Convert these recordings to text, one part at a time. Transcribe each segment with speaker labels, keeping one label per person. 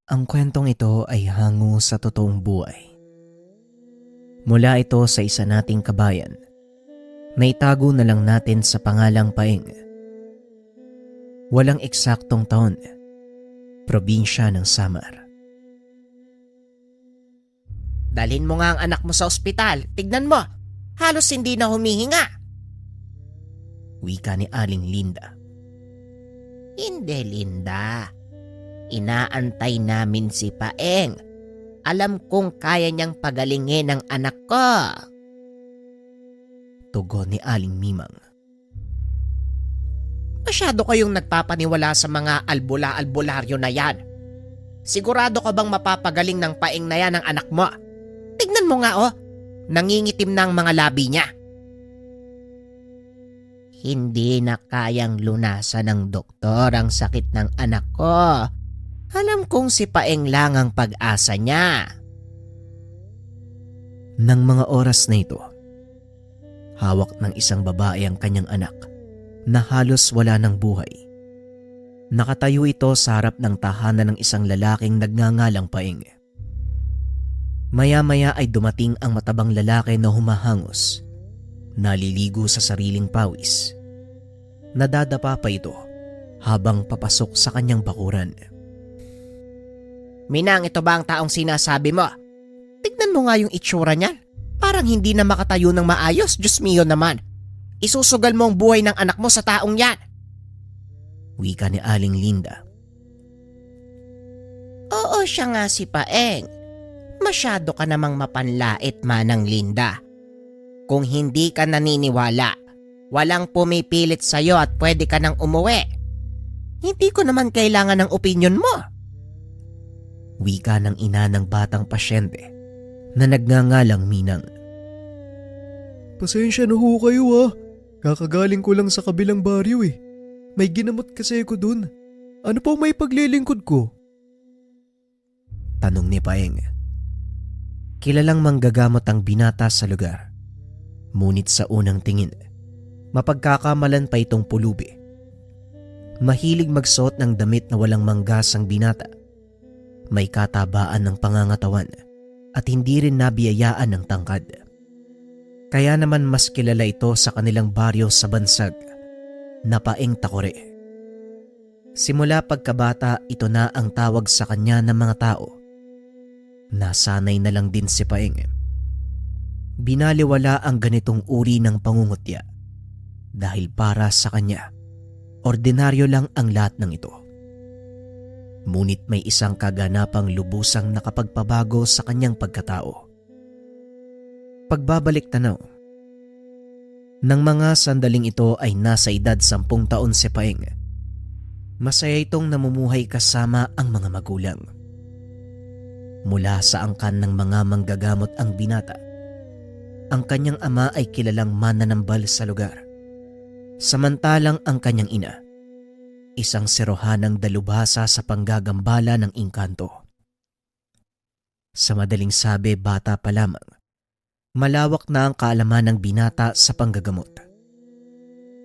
Speaker 1: Ang kwentong ito ay hango sa totoong buhay. Mula ito sa isa nating kabayan na itago na lang natin sa pangalang Paeng. Walang eksaktong taon, probinsya ng Samar.
Speaker 2: Dalhin mo nga ang anak mo sa ospital. Tignan mo, halos hindi na humihinga.
Speaker 1: Wika ni Aling Linda.
Speaker 2: Hindi, Linda. Inaantay namin si Paeng. Alam kong kaya niyang pagalingin ang anak ko.
Speaker 1: Tugon ni Aling Mimang.
Speaker 2: Masyado kayong nagpapaniwala sa mga albula-albularyo na yan. Sigurado ka bang mapapagaling ng Paeng na yan ang anak mo? Tignan mo nga nangingitim na ang mga labi niya. Hindi na kayang lunasan ng doktor ang sakit ng anak ko. Alam kong si Paeng lang ang pag-asa niya.
Speaker 1: Nang mga oras na ito, hawak ng isang babae ang kanyang anak na halos wala ng buhay. Nakatayo ito sa harap ng tahanan ng isang lalaking nagngangalang Paeng. Maya-maya ay dumating ang matabang lalaki na humahangos, naliligo sa sariling pawis. Nadadapa pa ito habang papasok sa kanyang bakuran.
Speaker 2: Minang, ito ba ang taong sinasabi mo? Tignan mo nga yung itsura niyan. Parang hindi na makatayo ng maayos. Diyos mio naman. Isusugal mo ang buhay ng anak mo sa taong yan.
Speaker 1: Wika ni Aling Linda.
Speaker 2: Oo, siya nga si Paeng. Masyado ka namang mapanlait, Manang Linda. Kung hindi ka naniniwala, walang pumipilit sa'yo at pwede ka nang umuwi. Hindi ko naman kailangan ng opinyon mo.
Speaker 1: Wika ng ina ng batang pasyente na nagngangalang Minang.
Speaker 3: Pasensya na ho kayo. Kakagaling ko lang sa kabilang baryo eh. May ginamot kasi ko dun. Ano po may paglilingkod ko?
Speaker 1: Tanong ni Paeng. Kilalang manggagamot ang binata sa lugar. Ngunit sa unang tingin, mapagkakamalan pa itong pulubi. Mahilig magsuot ng damit na walang manggas ang binata. May katabaan ng pangangatawan at hindi rin nabiyayaan ng tangkad. Kaya naman mas kilala ito sa kanilang baryo sa Bansag na Paeng Takore. Simula pagkabata, ito na ang tawag sa kanya ng mga tao. Nasanay na lang din si Paeng. Binaliwala ang ganitong uri ng pangungutya dahil para sa kanya, ordinaryo lang ang lahat ng ito. Ngunit may isang kaganapang lubusang nakapagpabago sa kanyang pagkatao. Pagbabalik tanaw, nang mga sandaling ito ay nasa edad 10 taon si Paeng. Masaya itong namumuhay kasama ang mga magulang. Mula sa angkan ng mga manggagamot ang binata, ang kanyang ama ay kilalang mananambal sa lugar. Samantalang ang kanyang ina, isang serohanang dalubhasa sa panggagambala ng engkanto. Sa madaling sabi, bata pa lamang, malawak na ang kaalaman ng binata sa panggagamot.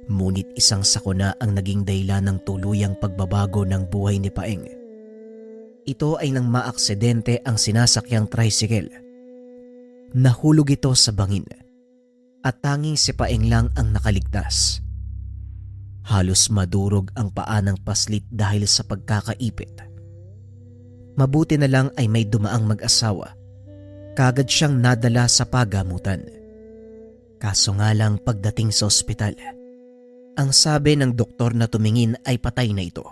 Speaker 1: Ngunit isang sakuna ang naging dahilan ng tuluyang pagbabago ng buhay ni Paeng. Ito ay nang maaksidente ang sinasakyang tricycle. Nahulog ito sa bangin at tanging si Paeng lang ang nakaligtas. Halos madurog ang paa ng paslit dahil sa pagkakaipit. Mabuti na lang ay may dumaang mag-asawa. Kagad siyang nadala sa pagamutan. Kaso nga lang pagdating sa ospital, ang sabi ng doktor na tumingin ay patay na ito.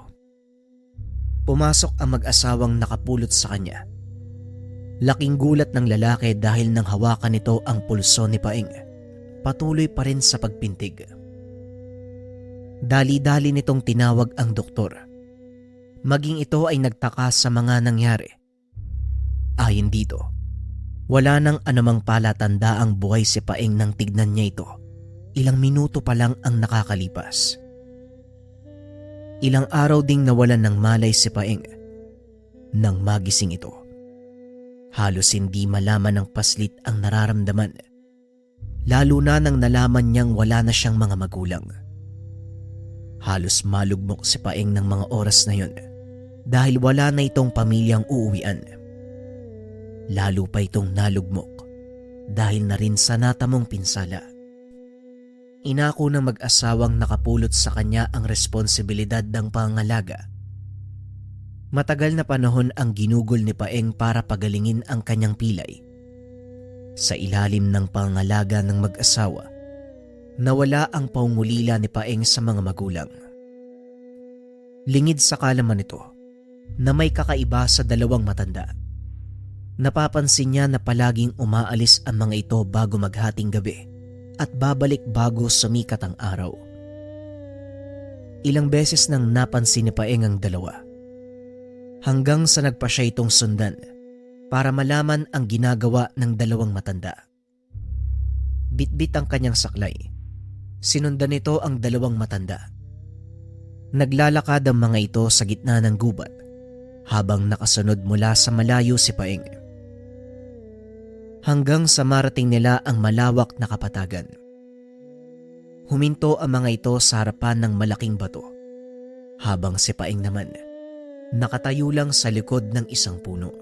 Speaker 1: Pumasok ang mag-asawang nakapulot sa kanya. Laking gulat ng lalaki dahil nang hawakan nito ang pulso ni Paeng. Patuloy pa rin sa pagpintig. Dali-dali nitong tinawag ang doktor. Maging ito ay nagtaka sa mga nangyari. Ayon dito, wala nang anumang palatandaang buhay si Paeng nang tignan niya ito. Ilang minuto pa lang ang nakakalipas. Ilang araw ding nawalan ng malay si Paeng. Nang magising ito, halos hindi malaman ng paslit ang nararamdaman. Lalo na nang nalaman niyang wala na siyang mga magulang. Halos malugmok si Paeng ng mga oras na yun. dahil wala na itong pamilyang uuwian. Lalo pa itong nalugmok dahil na rin sa natamong pinsala. Inako ng mag-asawang nakapulot sa kanya ang responsibilidad ng pangalaga. Matagal na panahon ang ginugol ni Paeng para pagalingin ang kanyang pilay. Sa ilalim ng pangalaga ng mag-asawa, nawala ang paungulila ni Paeng sa mga magulang. Lingid sa kalaman nito na may kakaiba sa dalawang matanda. Napapansin niya na palaging umaalis ang mga ito bago maghating gabi at babalik bago sumikat ang araw. Ilang beses nang napansin ni Paeng ang dalawa, hanggang sa nagpa siya itong sundan para malaman ang ginagawa ng dalawang matanda. Bitbit ang kanyang saklay. Sinundan nito ang dalawang matanda. Naglalakad ang mga ito sa gitna ng gubat habang nakasunod mula sa malayo si Paeng. Hanggang sa marating nila ang malawak na kapatagan. Huminto ang mga ito sa harapan ng malaking bato, habang si Paeng naman nakatayo lang sa likod ng isang puno.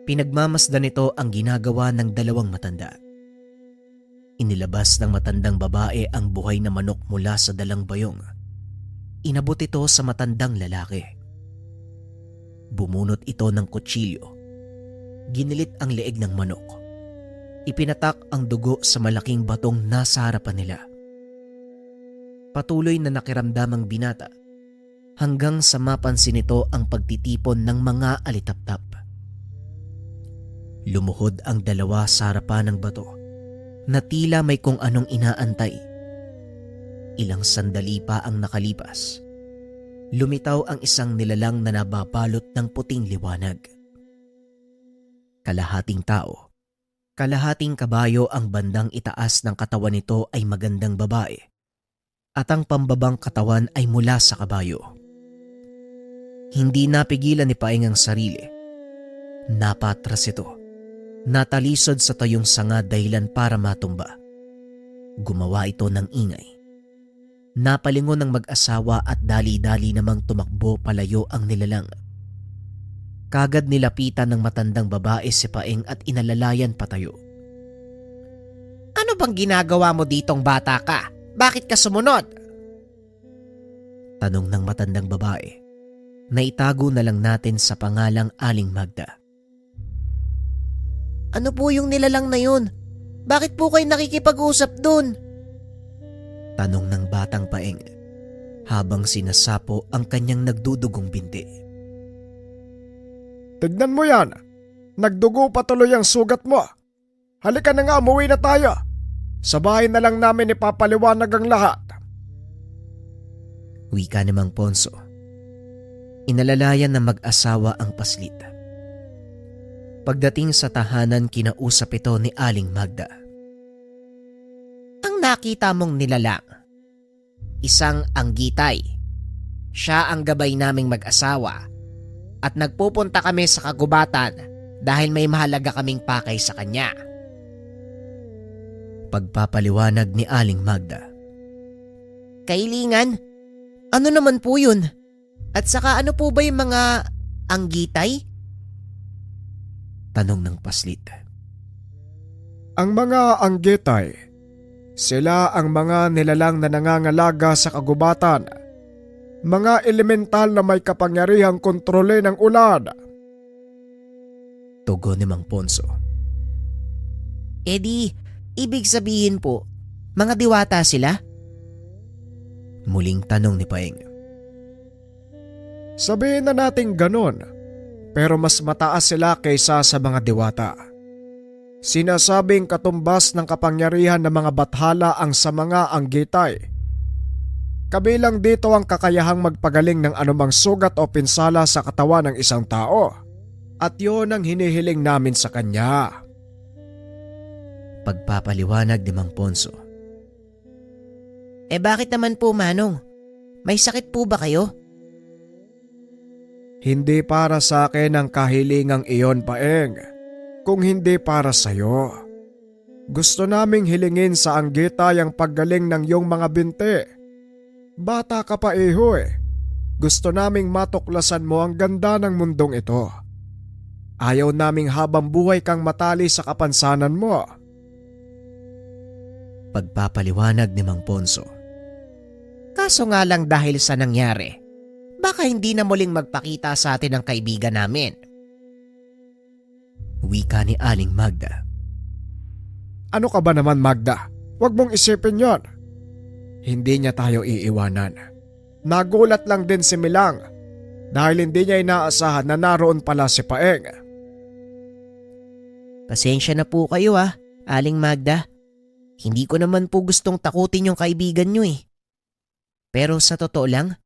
Speaker 1: Pinagmamasdan nito ang ginagawa ng dalawang matanda. Inilabas ng matandang babae ang buhay na manok mula sa dalang bayong. Inabot ito sa matandang lalaki. Bumunot ito ng kutsilyo. Ginilit ang leeg ng manok. Ipinatak ang dugo sa malaking batong nasa harapan nila. Patuloy na nakiramdam ang binata hanggang sa mapansin nito ang pagtitipon ng mga alitaptap. Lumuhod ang dalawa sa harapan ng bato na tila may kung anong inaantay. Ilang sandali pa ang nakalipas. Lumitaw ang isang nilalang na nababalot ng puting liwanag. Kalahating tao, kalahating kabayo ang bandang itaas ng katawan nito ay magandang babae at ang pambabang katawan ay mula sa kabayo. Hindi napigilan ni Paeng ang sarili. Napatras ito. Natalisod sa tayong sanga dahilan para matumba. Gumawa ito ng ingay. Napalingon ng mag-asawa at dali-dali namang tumakbo palayo ang nilalang. Kagad nilapitan ng matandang babae si Paeng at inalalayan patayo.
Speaker 2: Ano bang ginagawa mo ditong bata ka? Bakit ka sumunod?
Speaker 1: Tanong ng matandang babae. Naitago na lang natin sa pangalang Aling Magda.
Speaker 2: Ano po yung nilalang na yun? Bakit po kayo nakikipag-usap dun?
Speaker 1: Tanong ng batang Paeng habang sinasapo ang kanyang nagdudugong binti.
Speaker 3: Tignan mo yan. Nagdugo pa tuloy ang sugat mo. Halika na nga, umuwi na tayo. Sa bahay na lang namin ipapaliwanag ang lahat.
Speaker 1: Wika ni Mang Ponso. Inalalayan ng mag-asawa ang paslit. Pagdating sa tahanan, kinausap ito ni Aling Magda.
Speaker 2: Ang nakita mong nilalang, isang anggitay. Siya ang gabay naming mag-asawa at nagpupunta kami sa kagubatan dahil may mahalaga kaming pakay sa kanya.
Speaker 1: Pagpapaliwanag ni Aling Magda.
Speaker 2: Kailingan? Ano naman po yun? At saka ano po ba yung mga anggitay?
Speaker 1: Tanong ng paslit.
Speaker 3: Ang mga anggitay, sila ang mga nilalang na nangangalaga sa kagubatan. Mga elemental na may kapangyarihang kontrole ng ulan.
Speaker 1: Tugon ni Mang Ponso.
Speaker 2: Ibig sabihin po, mga diwata sila?
Speaker 1: Muling tanong ni Paeng.
Speaker 3: Sabihin na natin ganon, pero mas mataas sila kaysa sa mga diwata. Sinasabing katumbas ng kapangyarihan ng mga bathala ang sa mga anggitay. Kabilang dito ang kakayahang magpagaling ng anumang sugat o pinsala sa katawan ng isang tao. At yun ang hinihiling namin sa kanya.
Speaker 1: Pagpapaliwanag ni Mang Ponso.
Speaker 2: Bakit naman po, Manong? May sakit po ba kayo?
Speaker 3: Hindi para sa akin ang kahilingang iyon, Paeng, kung hindi para sa'yo. Gusto naming hilingin sa anggitay ang paggaling ng iyong mga binti. Bata ka pa, iho eh. Gusto naming matuklasan mo ang ganda ng mundong ito. Ayaw naming habang buhay kang matali sa kapansanan mo.
Speaker 1: Pagpapaliwanag ni Mang Ponso.
Speaker 2: Kaso nga lang dahil sa nangyari, baka hindi na muling magpakita sa atin ang kaibigan namin.
Speaker 1: Wika ni Aling Magda.
Speaker 3: Ano ka ba naman, Magda? Huwag mong isipin yon. Hindi niya tayo iiwanan. Nagulat lang din si Milang dahil hindi niya inaasahan na naroon pala si Paeng.
Speaker 2: Pasensya na po kayo Aling Magda. Hindi ko naman po gustong takutin yung kaibigan nyo Pero sa totoo lang,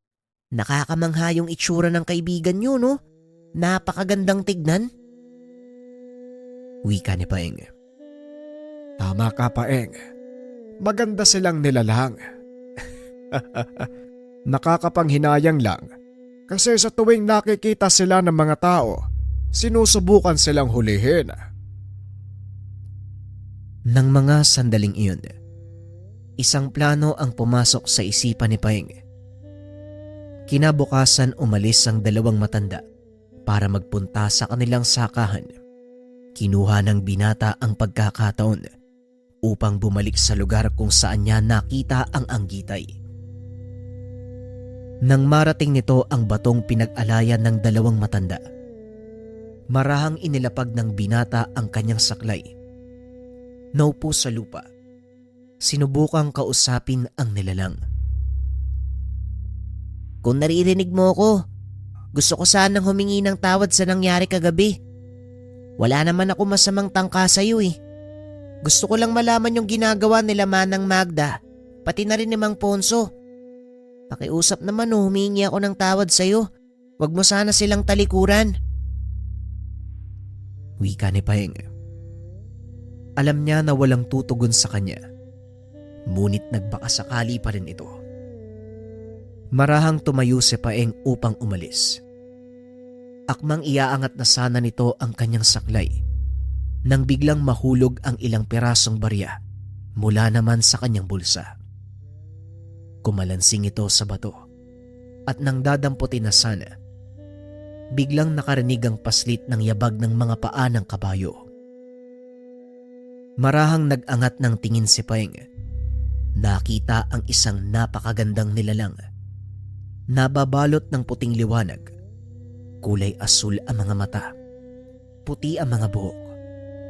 Speaker 2: nakakamangha yung itsura ng kaibigan nyo, no? Napakagandang tignan.
Speaker 1: Wika ni Paeng.
Speaker 3: Tama ka, Paeng. Maganda silang nilalang. Nakakapanghinayang lang kasi sa tuwing nakikita sila ng mga tao, sinusubukan silang hulihin.
Speaker 1: Nang mga sandaling iyon, isang plano ang pumasok sa isipan ni Paeng. Kinabukasan umalis ang dalawang matanda para magpunta sa kanilang sakahan. Kinuha ng binata ang pagkakataon upang bumalik sa lugar kung saan niya nakita ang anggitay. Nang marating nito ang batong pinag-alayan ng dalawang matanda, marahang inilapag ng binata ang kanyang saklay. Naupo sa lupa. Sinubukang kausapin ang nilalang.
Speaker 2: Kung naririnig mo ko, gusto ko sanang humingi ng tawad sa nangyari kagabi. Wala naman ako masamang tangka sa'yo Gusto ko lang malaman yung ginagawa nila Manang Magda, pati na rin ni Mang Ponso. Pakiusap naman humingi ako ng tawad sa'yo. Huwag mo sana silang talikuran.
Speaker 1: Wika ni Paeng. Alam niya na walang tutugon sa kanya, ngunit nagbakasakali pa rin ito. Marahang tumayo si Paeng upang umalis. Akmang iaangat na sana nito ang kanyang saklay nang biglang mahulog ang ilang pirasong barya mula naman sa kanyang bulsa. Kumalansing ito sa bato at nang dadamputin na sana, biglang nakarinig ang paslit ng yabag ng mga paa ng kabayo. Marahang nag-angat ng tingin si Paeng. Nakita ang isang napakagandang nilalang. Nababalot ng puting liwanag. Kulay asul ang mga mata. Puti ang mga buhok.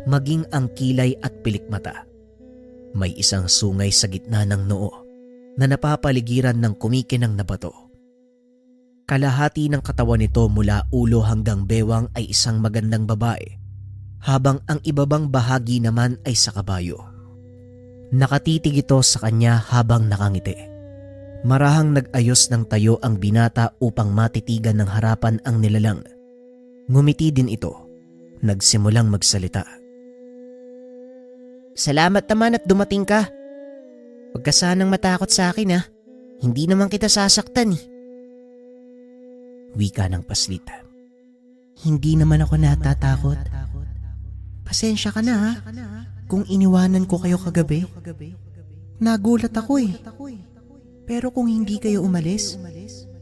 Speaker 1: Maging ang kilay at pilikmata. May isang sungay sa gitna ng noo na napapaligiran ng kumikinang na bato. Kalahati ng katawan nito mula ulo hanggang bewang ay isang magandang babae, habang ang ibabang bahagi naman ay sa kabayo. Nakatitig ito sa kanya habang nakangiti. Marahang nag-ayos ng tayo ang binata upang matitigan ng harapan ang nilalang. Ngumiti din ito. Nagsimulang magsalita.
Speaker 2: Salamat naman at dumating ka. Huwag ka sanang matakot sa akin Hindi naman kita sasaktan
Speaker 1: Wika ng paslita.
Speaker 2: Hindi naman ako natatakot. Pasensya ka na kung iniwanan ko kayo kagabi. Nagulat ako Pero kung hindi kayo umalis,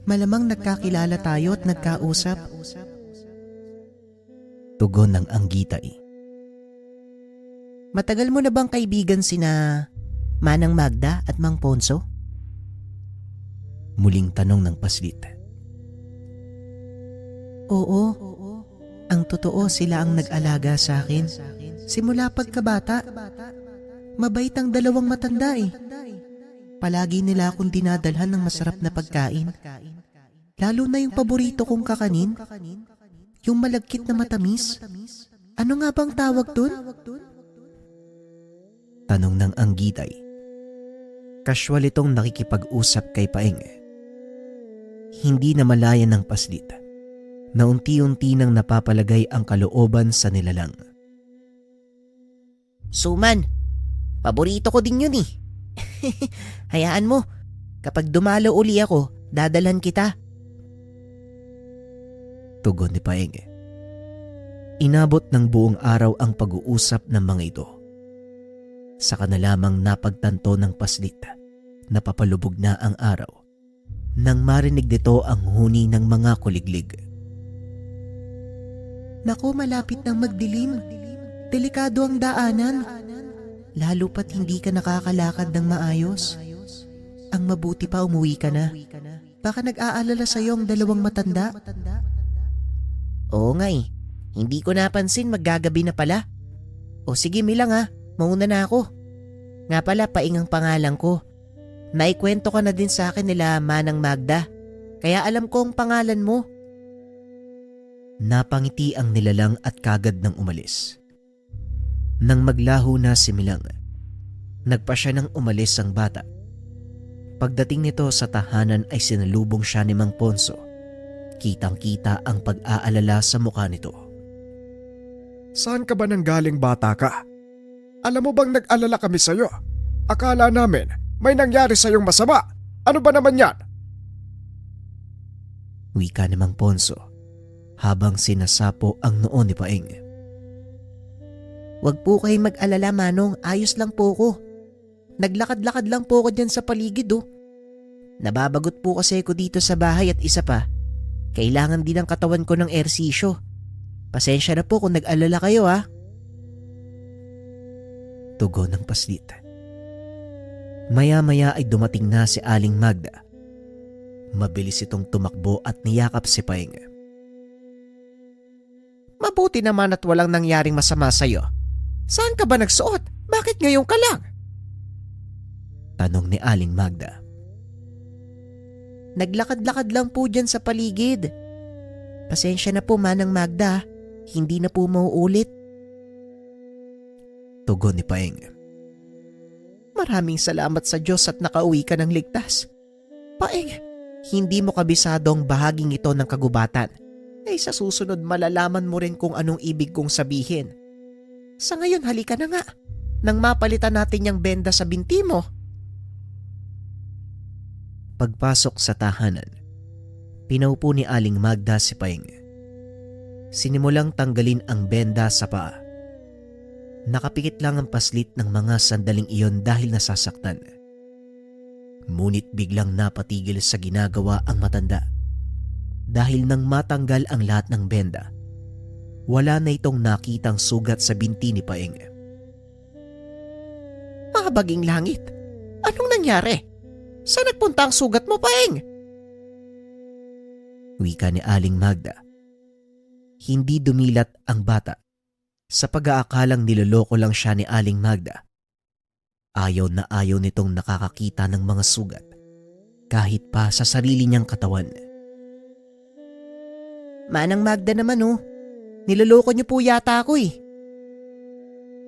Speaker 2: malamang nagkakilala tayo at nagkausap.
Speaker 1: Tugon ng anggitay.
Speaker 2: Matagal mo na bang kaibigan sina Manang Magda at Mang Ponso?
Speaker 1: Muling tanong ng paslit.
Speaker 2: Oo. Ang totoo sila ang nag-alaga sa akin. Simula pagkabata. Mabait ang dalawang matanda Palagi nila akong dinadalhan ng masarap na pagkain. Lalo na yung paborito kong kakanin. Yung malagkit na matamis. Ano nga bang tawag dun?
Speaker 1: Tanong ng anggitay. Kasywal itong nakikipag-usap kay Paeng. Hindi na malaya ng paslit na unti-unti nang napapalagay ang kalooban sa nilalang.
Speaker 2: Suman, paborito ko din yun Hayaan mo, kapag dumalo uli ako, dadalhan kita.
Speaker 1: Tugon ni Paeng. Inabot ng buong araw ang pag-uusap ng mga ito. Saka na lamang napagtanto ng paslit na papalubog na ang araw nang marinig nito ang huni ng mga kuliglig.
Speaker 2: Naku, malapit nang magdilim. Delikado ang daanan. Lalo pat hindi ka nakakalakad ng maayos. Ang mabuti pa umuwi ka na. Baka nag-aalala sa'yo ang dalawang matanda. Oo nga eh. Hindi ko napansin, maggagabi na pala. O sige Milang ha, mauna na ako. Nga pala, Paing ang pangalan ko. Naikwento ka na din sa akin nila Manang Magda. Kaya alam ko ang pangalan mo.
Speaker 1: Napangiti ang nilalang at kagad nang umalis. Nang maglaho na si Milang, nagpa siya nang umalis ang bata. Pagdating nito sa tahanan ay sinalubong siya ni Mang Ponso. Kitang-kita ang pag-aalala sa mukha nito.
Speaker 3: Saan ka ba nanggaling bata ka? Alam mo bang nag-alala kami sa'yo? Akala namin may nangyari sa'yong masama. Ano ba naman yan?
Speaker 1: Wika ni Mang Ponso habang sinasapo ang noo ni Paing.
Speaker 2: Huwag po kayong mag-alala Manong, ayos lang po ko. Naglakad-lakad lang po ko dyan sa paligid oh. Nababagot po kasi ko dito sa bahay at isa pa, kailangan din ang katawan ko ng ersisyo. Pasensya na po kung nag-alala kayo ha.
Speaker 1: Tugon ng paslit. Maya-maya ay dumating na si Aling Magda. Mabilis itong tumakbo at niyakap si Paing.
Speaker 2: Mabuti naman at walang nangyaring masama sa'yo. Saan ka ba nagsuot? Bakit ngayon ka lang?
Speaker 1: Tanong ni Aling Magda.
Speaker 2: Naglakad-lakad lang po dyan sa paligid. Pasensya na po Manang Magda, hindi na po mauulit.
Speaker 1: Tugon ni Paing.
Speaker 2: Maraming salamat sa Diyos at nakauwi ka ng ligtas. Paing, hindi mo kabisado ang bahaging ito ng kagubatan. Ay sa susunod malalaman mo rin kung anong ibig kong sabihin. Sa ngayon halika na nga, nang mapalitan natin yung benda sa binti mo.
Speaker 1: Pagpasok sa tahanan, pinaupo ni Aling Magda si Paing. Sinimulang tanggalin ang benda sa paa. Nakapikit lang ang paslit ng mga sandaling iyon dahil nasasaktan. Ngunit biglang napatigil sa ginagawa ang matanda. Dahil nang matanggal ang lahat ng benda, wala na itong nakitang sugat sa binti ni Paing.
Speaker 2: Mabaging langit, anong nangyari? Saan nagpunta ang sugat mo, Paing?
Speaker 1: Wika ni Aling Magda. Hindi dumilat ang bata sa pag-aakalang niloloko lang siya ni Aling Magda. Ayaw na ayaw nitong nakakakita ng mga sugat kahit pa sa sarili niyang katawan.
Speaker 2: Manang Magda naman oh, niloloko niyo po yata ako eh.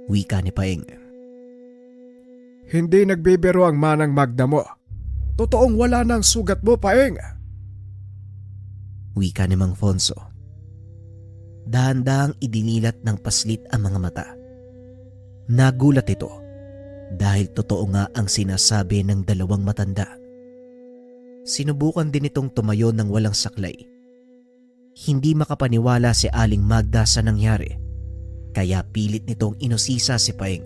Speaker 1: Wika ni Paing.
Speaker 3: Hindi nagbibiro ang Manang Magda mo. Totoong wala na ang sugat mo, Paing.
Speaker 1: Wika ni Mang Fonso. Dahan-dahang idinilat ng paslit ang mga mata. Nagulat ito dahil totoo nga ang sinasabi ng dalawang matanda. Sinubukan din itong tumayo ng walang saklay. Hindi makapaniwala si Aling Magda sa nangyari, kaya pilit nitong inusisa si Paing.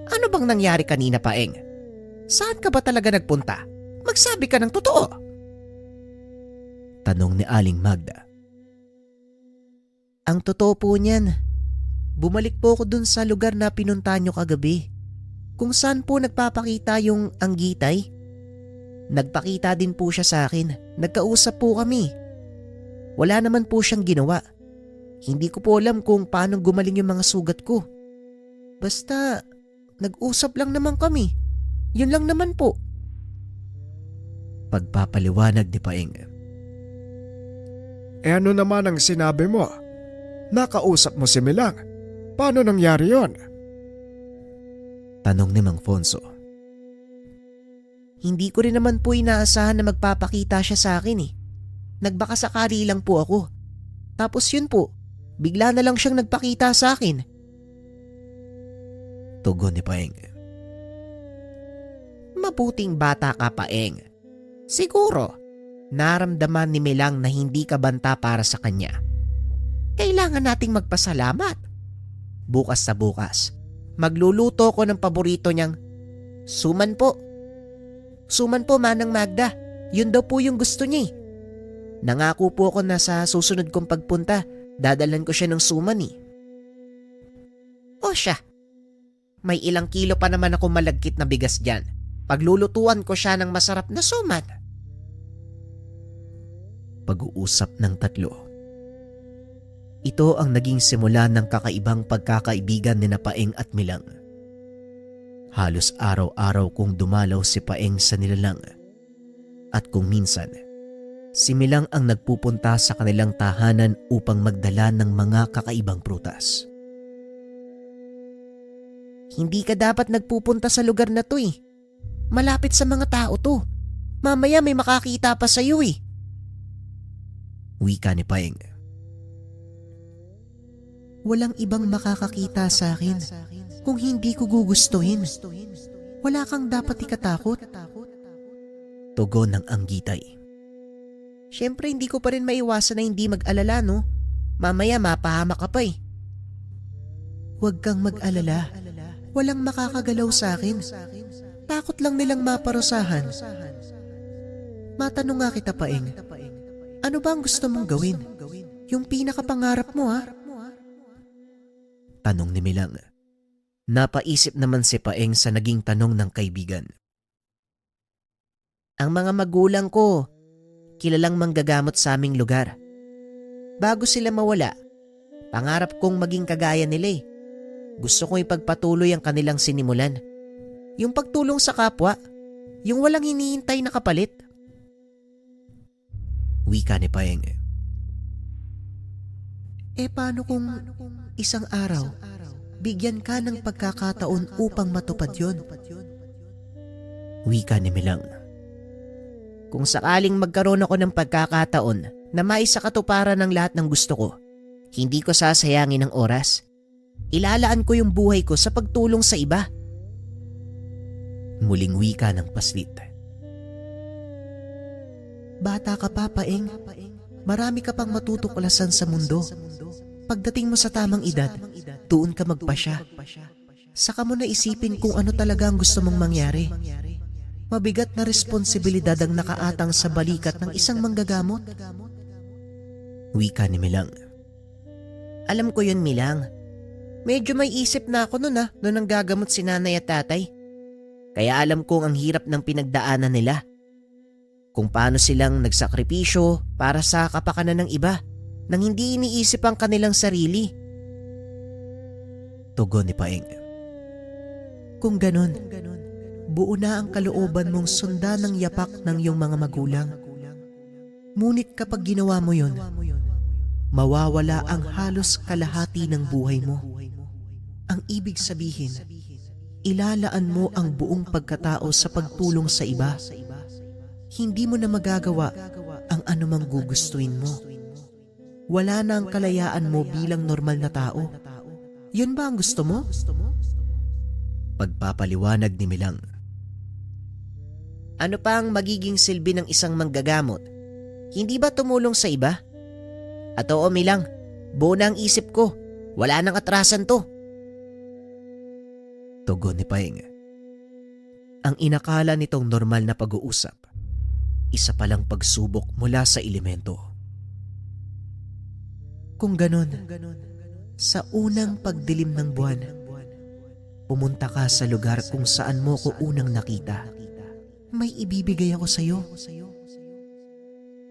Speaker 2: Ano bang nangyari kanina, Paing? Saan ka ba talaga nagpunta? Magsabi ka ng totoo.
Speaker 1: Tanong ni Aling Magda.
Speaker 2: Ang totoo po niyan, bumalik po ako dun sa lugar na pinunta nyo kagabi. Kung saan po nagpapakita yung anggitay. Nagpakita din po siya sa akin. Nagkausap po kami. Wala naman po siyang ginawa. Hindi ko po alam kung paano gumaling yung mga sugat ko. Basta, nag-usap lang naman kami. Yun lang naman po.
Speaker 1: Pagpapaliwanag ni Paing.
Speaker 3: Ano naman ang sinabi mo? Nakausap mo si Milang. Paano nangyari yon?
Speaker 1: Tanong ni Mang Fonso.
Speaker 2: Hindi ko rin naman po inaasahan na magpapakita siya sa akin eh. Nagbakasakali lang po ako. Tapos yun po, bigla na lang siyang nagpakita sa akin.
Speaker 1: Tugon ni Paing.
Speaker 2: Mabuting bata ka, Paeng. Siguro, naramdaman ni Milang na hindi ka banta para sa kanya. Kailangan nating magpasalamat. Bukas sa bukas, magluluto ko ng paborito niyang suman po. Suman po, Manang Magda. Yun daw po yung gusto niya eh. Nangako po ako na sa susunod kong pagpunta, dadalan ko siya ng suman eh. O siya, may ilang kilo pa naman ako malagkit na bigas dyan. Paglulutuan ko siya ng masarap na suman.
Speaker 1: Pag-uusap ng tatlo. Ito ang naging simula ng kakaibang pagkakaibigan ni Paeng at Milang. Halos araw-araw kong dumalaw si Paeng sa nilalang. At kung minsan, si Milang ang nagpupunta sa kanilang tahanan upang magdala ng mga kakaibang prutas.
Speaker 2: Hindi ka dapat nagpupunta sa lugar na to eh. Malapit sa mga tao to. Mamaya may makakita pa sa'yo eh.
Speaker 1: Wika ni Paeng.
Speaker 2: Walang ibang makakakita sa akin kung hindi ko gugustuhin. Wala kang dapat ikatakot.
Speaker 1: Tugon ng anggitay.
Speaker 2: Siyempre hindi ko pa rin maiwasan na hindi mag-alala no. Mamaya mapahama ka pa eh. Huwag kang mag-alala. Walang makakagalaw sa akin. Takot lang nilang maparusahan. Matanong nga kita, Paeng. Ano ba ang gusto mong gawin? Yung pinakapangarap mo ha?
Speaker 1: Tanong ni Milang. Napaisip naman si Paeng sa naging tanong ng kaibigan.
Speaker 2: Ang mga magulang ko, kilalang manggagamot sa aming lugar. Bago sila mawala, pangarap kong maging kagaya nila eh. Gusto kong ipagpatuloy ang kanilang sinimulan. Yung pagtulong sa kapwa, yung walang hinihintay na kapalit.
Speaker 1: Wika ni Paeng.
Speaker 2: Paano kung isang araw, bigyan ka ng pagkakataon upang matupad yon?
Speaker 1: Wika ni Milang.
Speaker 2: Kung sakaling magkaroon ako ng pagkakataon na maisakatuparan ng lahat ng gusto ko, hindi ko sasayangin ang oras. Ilalaan ko yung buhay ko sa pagtulong sa iba.
Speaker 1: Muling wika ng paslit.
Speaker 2: Bata ka pa, Paeng. Marami ka pang matutuklasan sa mundo. Pagdating mo sa tamang edad, doon ka magpasya. Saka mo na isipin kung ano talaga ang gusto mong mangyari. Mabigat na responsibilidad ang nakaatang sa balikat ng isang manggagamot.
Speaker 1: Wika ni Milang.
Speaker 2: Alam ko yun, Milang. Medyo may isip na ako noon ang gagamot si nanay at tatay. Kaya alam kong ang hirap ng pinagdaanan nila. Kung paano silang nagsakripisyo para sa kapakanan ng iba nang hindi iniisip ang kanilang sarili.
Speaker 1: Tugon ni Paeng.
Speaker 2: Kung ganon, buo na ang kalooban mong sundan ng yapak ng iyong mga magulang. Ngunit kapag ginawa mo yun, mawawala ang halos kalahati ng buhay mo. Ang ibig sabihin, ilalaan mo ang buong pagkatao sa pagtulong sa iba. Hindi mo na magagawa ang anumang gugustuhin mo. Wala na ang kalayaan mo bilang normal na tao. Yun ba ang gusto mo?
Speaker 1: Pagpapaliwanag ni Milang.
Speaker 2: Ano pa ang magiging silbi ng isang manggagamot? Hindi ba tumulong sa iba? At oo, Milang, buo na ang isip ko. Wala nang atrasan to.
Speaker 1: Tugon ni Paeng. Ang inakala nitong normal na pag-uusap, isa palang pagsubok mula sa elemento.
Speaker 2: Kung ganon, sa unang pagdilim ng buwan, pumunta ka sa lugar kung saan mo ko unang nakita. May ibibigay ako sa iyo.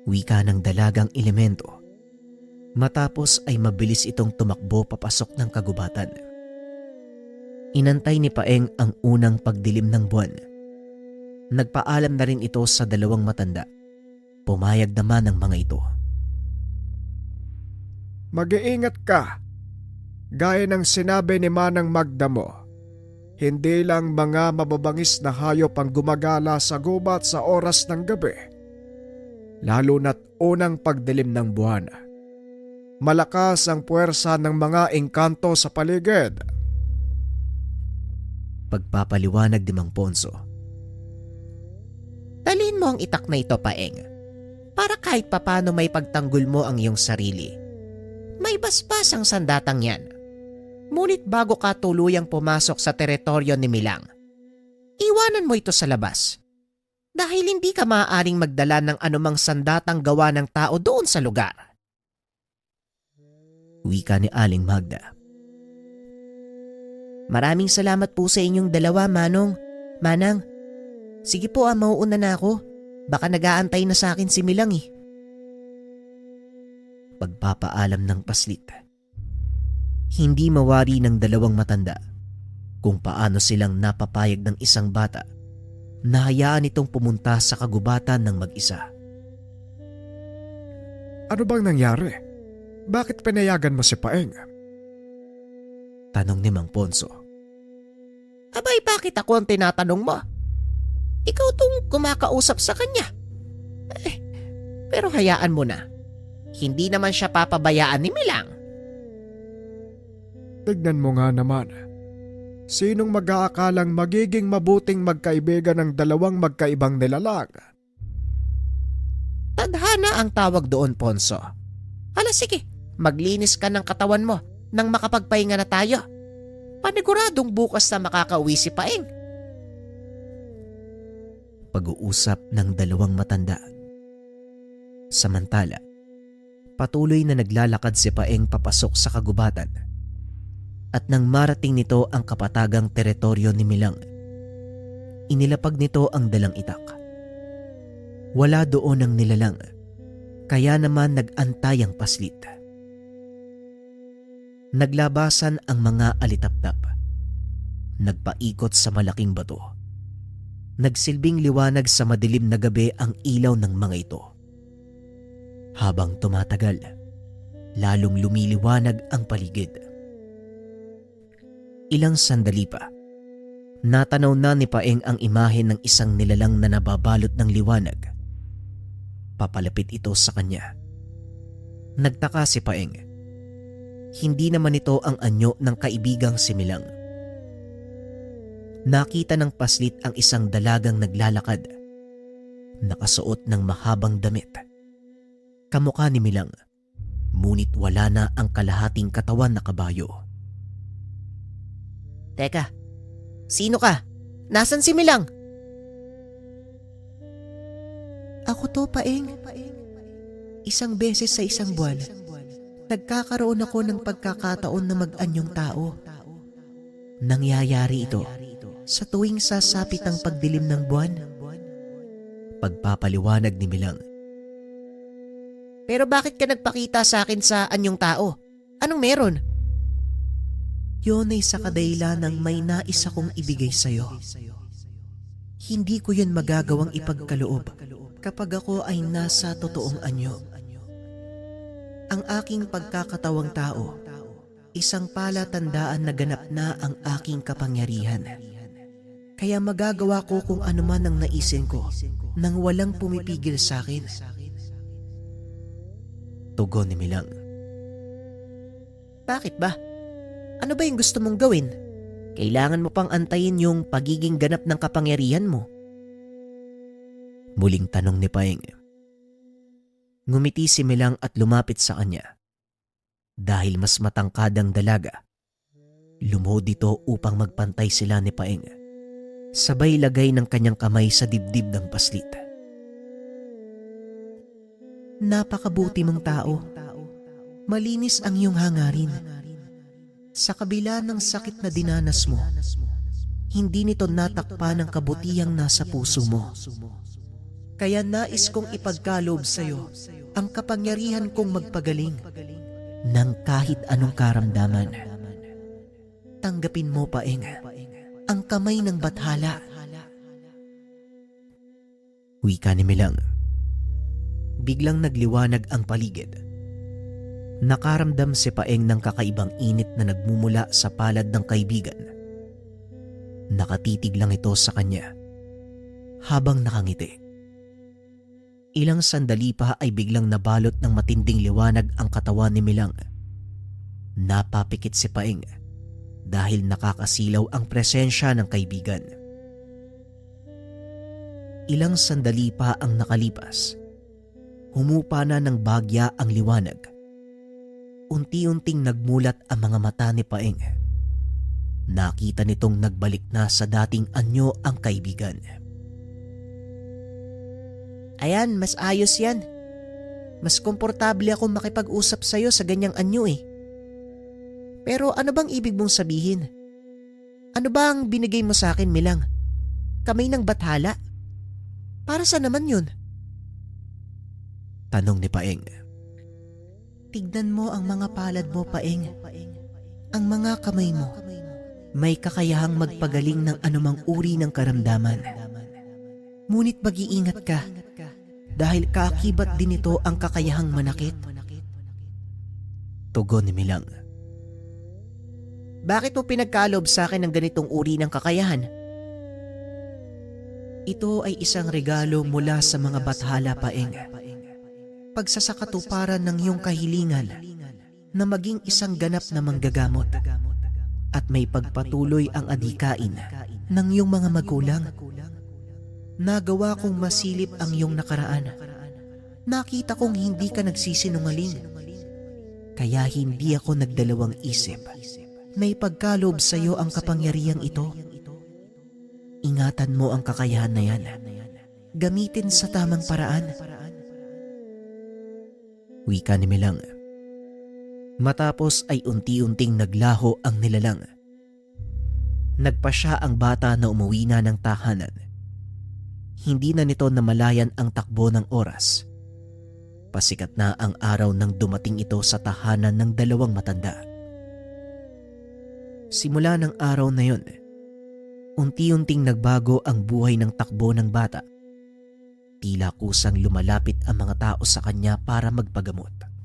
Speaker 1: Wika ng dalagang elemento. Matapos ay mabilis itong tumakbo papasok ng kagubatan. Inantay ni Paeng ang unang pagdilim ng buwan. Nagpaalam na rin ito sa dalawang matanda. Pumayag naman ang mga ito.
Speaker 3: Mag-iingat ka. Gaya ng sinabi ni Manang Magda mo, hindi lang mga mababangis na hayop ang gumagala sa gubat sa oras ng gabi. Lalo na't unang pagdilim ng buwan. Malakas ang puwersa ng mga engkanto sa paligid.
Speaker 1: Pagpapaliwanag ni Mang Ponso.
Speaker 2: Dalhin mo ang itak na ito, Paeng, para kahit papano may pagtanggol mo ang iyong sarili. May basbas ang sandatang yan. Ngunit bago ka tuluyang pumasok sa teritoryo ni Milang, iwanan mo ito sa labas. Dahil hindi ka maaaring magdala ng anumang sandatang gawa ng tao doon sa lugar.
Speaker 1: Wika ni Aling Magda.
Speaker 2: Maraming salamat po sa inyong dalawa, Manong. Manang, sige po mauuna na ako. Baka nag-aantay na sa akin si Milang eh.
Speaker 1: Pagpapaalam ng paslit. Hindi mawari ng dalawang matanda kung paano silang napapayag ng isang bata na hayaan itong pumunta sa kagubatan ng mag-isa.
Speaker 3: Ano bang nangyari? Bakit pinayagan mo si Paeng?
Speaker 1: Tanong ni Mang Ponso.
Speaker 2: Abay, bakit ako ang tinatanong mo? Ikaw tong kumakausap sa kanya. Pero hayaan mo na. Hindi naman siya papabayaan ni Milang.
Speaker 3: Tignan mo nga naman. Sinong mag-aakalang magiging mabuting magkaibigan ng dalawang magkaibang nilalang?
Speaker 2: Tadhana ang tawag doon, Ponso. Hala sige, maglinis ka ng katawan mo nang makapagpahinga na tayo. Paniguradong bukas na makakauwi si Paeng.
Speaker 1: Pag-uusap ng dalawang matanda. Samantala, patuloy na naglalakad si Paeng papasok sa kagubatan. At nang marating nito ang kapatagang teritoryo ni Milang, inilapag nito ang dalang itak. Wala doon ang nilalang, kaya naman nag-antay ang paslit. Naglabasan ang mga alitaptap. Nagpaikot sa malaking bato. Nagsilbing liwanag sa madilim na gabi ang ilaw ng mga ito. Habang tumatagal, lalong lumiliwanag ang paligid. Ilang sandali pa, natanaw na ni Paeng ang imahe ng isang nilalang na nababalot ng liwanag. Papalapit ito sa kanya. Nagtaka si Paeng. Hindi naman ito ang anyo ng kaibigang si Milang. Nakita ng paslit ang isang dalagang naglalakad. Nakasuot ng mahabang damit. Kamukha ni Milang, ngunit wala na ang kalahating katawan na kabayo.
Speaker 2: Teka, sino ka? Nasaan si Milang?
Speaker 1: Ako to, Paeng. Isang beses sa isang buwan, nagkakaroon ako ng pagkakataon na mag-anyong tao. Nangyayari ito sa tuwing sasapit ang pagdilim ng buwan. Pagpapaliwanag ni Milang.
Speaker 2: Pero bakit ka nagpakita sa akin sa anyong tao? Anong meron?
Speaker 1: Yun ay sa kadahilan ng may nais akong ibigay sa'yo. Hindi ko yun magagawang ipagkaloob kapag ako ay nasa totoong anyo. Ang aking pagkakatawang tao, isang palatandaan na ganap na ang aking kapangyarihan. Kaya magagawa ko kung ano man ang naisin ko nang walang pumipigil sa akin. Tugon ni Milang.
Speaker 2: Bakit ba? Ano ba yung gusto mong gawin? Kailangan mo pang antayin yung pagiging ganap ng kapangyarihan mo.
Speaker 1: Muling tanong ni Paeng. Ngumiti si Milang at lumapit sa kanya. Dahil mas matangkad ang dalaga, lumuhod ito upang magpantay sila ni Paeng. Sabay lagay ng kanyang kamay sa dibdib ng paslit. Napakabuti mong tao. Malinis ang iyong hangarin. Sa kabila ng sakit na dinanas mo, hindi nito natakpan ang kabutihang nasa puso mo. Kaya nais kong ipagkaloob sa iyo ang kapangyarihan kong magpagaling ng kahit anong karamdaman. Tanggapin mo, Paeng, ang kamay ng bathala. Wika ni Milang. Biglang nagliwanag ang paligid. Nakaramdam si Paeng ng kakaibang init na nagmumula sa palad ng kaibigan. Nakatitig lang ito sa kanya habang nakangiti. Ilang sandali pa ay biglang nabalot ng matinding liwanag ang katawan ni Milang. Napapikit si Paeng dahil nakakasilaw ang presensya ng kaibigan. Ilang sandali pa ang nakalipas. Humupa na ng bagya ang liwanag. Unti-unting nagmulat ang mga mata ni Paeng. Nakita nitong nagbalik na sa dating anyo ang kaibigan. Ayan, mas ayos yan. Mas komportable ako makipag-usap sa'yo sa ganyang anyo eh. Pero ano bang ibig mong sabihin? Ano ba ang binigay mo sa akin, Milang? Kamay ng bathala? Para sa naman yun? Tanong ni Paeng. Tignan mo ang mga palad mo, Paeng. Ang mga kamay mo may kakayahang magpagaling ng anumang uri ng karamdaman. Ngunit mag-iingat ka dahil kaakibat din ito ang kakayahang manakit. Tugon ni Milang. Bakit mo pinagkaloob sa akin ng ganitong uri ng kakayahan? Ito ay isang regalo mula sa mga bathala, Paeng. Pagsasakatuparan ng iyong kahilingan na maging isang ganap na manggagamot at may pagpatuloy ang adhikain ng iyong mga magulang. Nagawa kong masilip ang iyong nakaraan. Nakita kong hindi ka nagsisinungaling. Kaya hindi ako nagdalawang isip na ipagkaloob sa iyo ang kapangyarihang ito. Ingatan mo ang kakayahan na yan. Gamitin sa tamang paraan. Wika ni Milang. Matapos ay unti-unting naglaho ang nilalang. Nagpasya ang bata na umuwi na ng tahanan. Hindi na nito namalayan ang takbo ng oras. Pasikat na ang araw nang dumating ito sa tahanan ng dalawang matanda. Simula ng araw na yon, unti-unting nagbago ang buhay ng takbo ng bata. Tila kusang lumalapit ang mga tao sa kanya para magpagamot.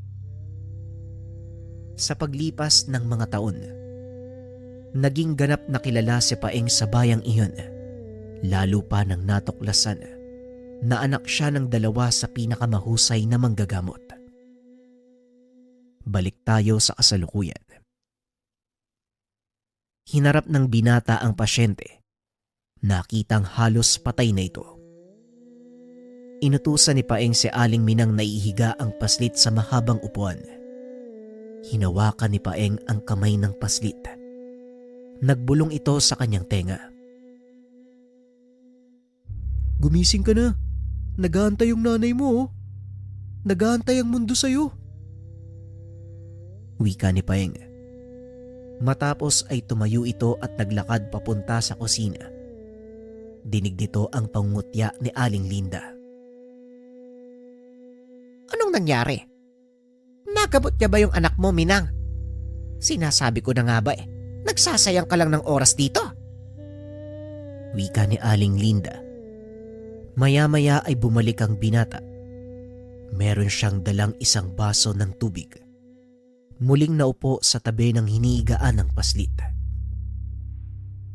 Speaker 1: Sa paglipas ng mga taon, naging ganap na kilala si Paeng sa bayang iyon. Lalo pa nang natuklasan na anak siya ng dalawa sa pinakamahusay na manggagamot. Balik tayo sa kasalukuyan. Hinarap ng binata ang pasyente. Nakitang halos patay na ito. Inutusan ni Paeng si Aling Minang na ihiga ang paslit sa mahabang upuan. Hinawakan ni Paeng ang kamay ng paslit. Nagbulong ito sa kanyang tenga. Gumising ka na. Nag-aantay yung nanay mo. Oh. Nag-aantay ang mundo sa'yo. Wika ni Paeng. Matapos ay tumayo ito at naglakad papunta sa kusina. Dinig nito ang pangungutya ni Aling Linda.
Speaker 2: Anong nangyari? Nagamot niya ba yung anak mo, Minang? Sinasabi ko na nga ba nagsasayang ka lang ng oras dito.
Speaker 1: Wika ni Aling Linda. Maya-maya ay bumalik ang binata. Meron siyang dalang isang baso ng tubig. Muling naupo sa tabi ng hinihigaan ng paslit.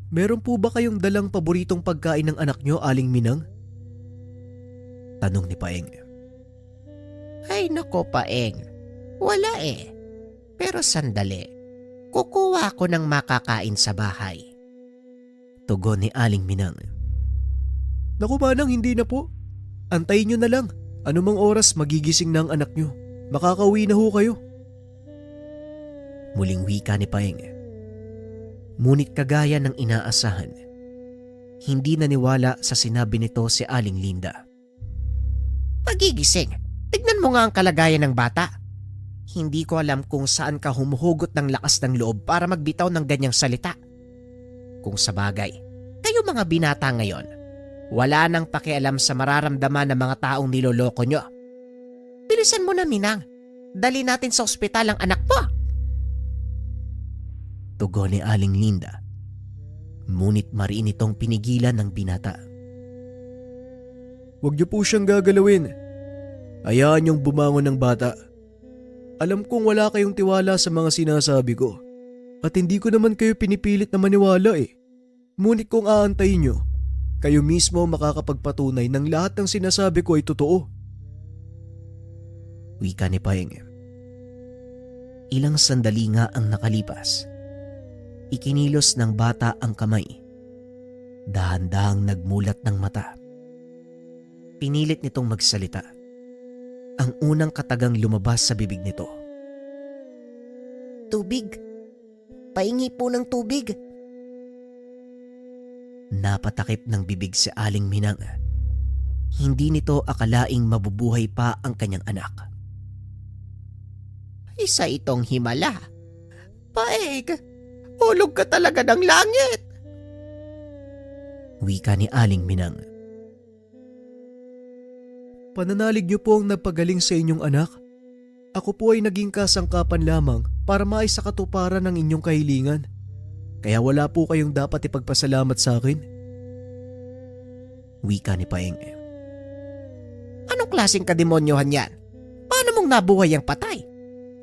Speaker 1: Meron po ba kayong dalang paboritong pagkain ng anak nyo, Aling Minang? Tanong ni Paeng.
Speaker 2: Ay nako, Paeng. Wala Pero sandali. Kukuha ko ng makakain sa bahay.
Speaker 1: Tugon ni Aling Minang. Naku manang, hindi na po. Antayin nyo na lang. Anumang oras magigising na ang anak nyo. Makakauwi na ho kayo. Muling wika ni Paeng. Ngunit kagaya ng inaasahan, hindi naniwala sa sinabi nito si Aling Linda.
Speaker 2: Magigising? Tignan mo nga ang kalagayan ng bata. Hindi ko alam kung saan ka humuhugot ng lakas ng loob para magbitaw ng ganyang salita. Kung sa bagay, kayo mga binata ngayon, wala nang pakialam sa mararamdaman ng mga taong niloloko nyo. Bilisan mo na, Minang. Dali natin sa ospital ang anak mo.
Speaker 1: Tugon ni Aling Linda. Ngunit mariin itong pinigilan ng binata. Huwag niyo po siyang gagalawin. Hayaan niyong bumangon ng bata. Alam kong wala kayong tiwala sa mga sinasabi ko. At hindi ko naman kayo pinipilit na maniwala Ngunit kung aantayin niyo, kayo mismo makakapagpatunay ng lahat ng sinasabi ko ay totoo. Wika ni Paeng. Ilang sandali nga ang nakalipas. Ikinilos ng bata ang kamay. Dahan-dahang nagmulat ng mata. Pinilit nitong magsalita. Ang unang katagang lumabas sa bibig nito.
Speaker 2: Tubig. Pahingi po ng tubig.
Speaker 1: Napatakip ng bibig si Aling Minang. Hindi nito akalaing mabubuhay pa ang kanyang anak.
Speaker 2: Isa itong himala. Paeng, hulog ka talaga ng langit.
Speaker 1: Wika ni Aling Minang.
Speaker 3: Pananalig niyo po ang nagpagaling sa inyong anak. Ako po ay naging kasangkapan lamang para maisakatuparan ang inyong kahilingan. Kaya wala po kayong dapat ipagpasalamat sa akin.
Speaker 1: Wika ni Paeng.
Speaker 2: Anong klaseng kademonyohan yan? Paano mong nabuhay ang patay?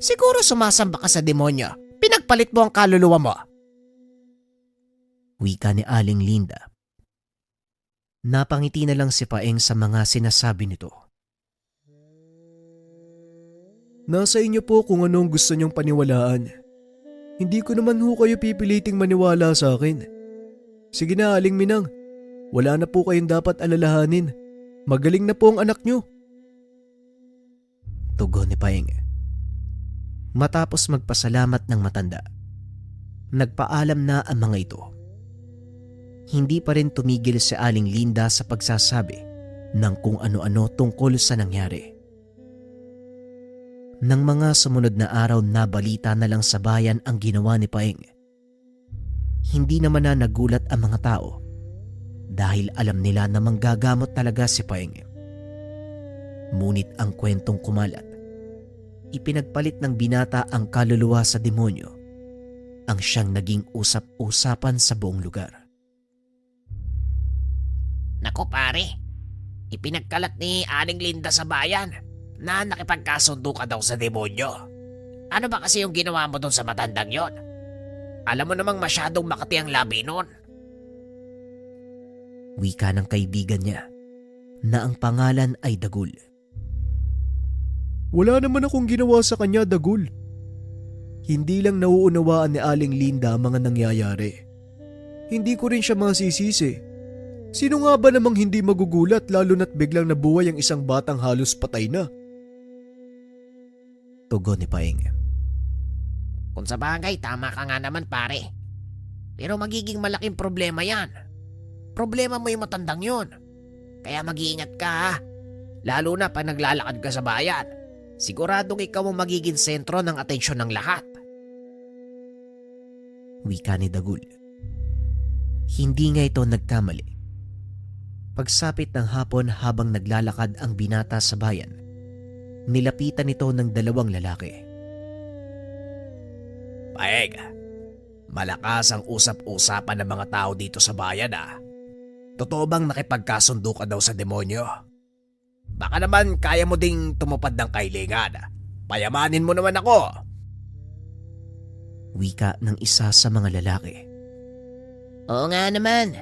Speaker 2: Siguro sumasamba ka sa demonyo. Pinagpalit mo ang kaluluwa mo.
Speaker 1: Wika ni Aling Linda. Napangiti na lang si Paeng sa mga sinasabi nito.
Speaker 3: Nasa inyo po kung anong gusto niyong paniwalaan. Hindi ko naman ho kayo pipiliting maniwala sa akin. Sige na, Aling Minang. Wala na po kayong dapat alalahanin. Magaling na po ang anak niyo.
Speaker 1: Tugon ni Paeng. Matapos magpasalamat ng matanda, nagpaalam na ang mga ito. Hindi pa rin tumigil si Aling Linda sa pagsasabi ng kung ano-ano tungkol sa nangyari. Nang mga sumunod na araw na balita na lang sa bayan ang ginawa ni Paeng, hindi naman na nagulat ang mga tao dahil alam nila na manggagamot talaga si Paeng. Ngunit ang kwentong kumalat, ipinagpalit ng binata ang kaluluwa sa demonyo, ang siyang naging usap-usapan sa buong lugar.
Speaker 2: Naku pare, ipinagkalat ni Aling Linda sa bayan na nakipagkasundo ka daw sa demonyo. Ano ba kasi yung ginawa mo doon sa matandang yon? Alam mo namang masyadong makati ang labi nun.
Speaker 1: Wika ng kaibigan niya na ang pangalan ay Dagul.
Speaker 3: Wala naman akong ginawa sa kanya, Dagul. Hindi lang nauunawaan ni Aling Linda ang mga nangyayari. Hindi ko rin siya masisisi. Sino nga ba namang hindi magugulat lalo na't biglang nabuhay ang isang batang halos patay na?
Speaker 1: Tugon ni Paeng.
Speaker 2: Kung sa bagay, tama ka nga naman pare. Pero magiging malaking problema yan. Problema mo yung matandang yun. Kaya mag-iingat ka ha. Lalo na pag naglalakad ka sa bayan. Siguradong ikaw ang magiging sentro ng atensyon ng lahat.
Speaker 1: Wika ni Dagul. Hindi nga ito nagkamali. Pagsapit ng hapon habang naglalakad ang binata sa bayan, nilapitan ito ng dalawang lalaki.
Speaker 2: Paeng, malakas ang usap-usapan ng mga tao dito sa bayan ah. Totoo bang nakipagkasundo ka daw sa demonyo? Baka naman kaya mo ding tumupad ng kahilingan. Payamanin mo naman ako.
Speaker 1: Wika ng isa sa mga lalaki.
Speaker 2: Oo nga naman.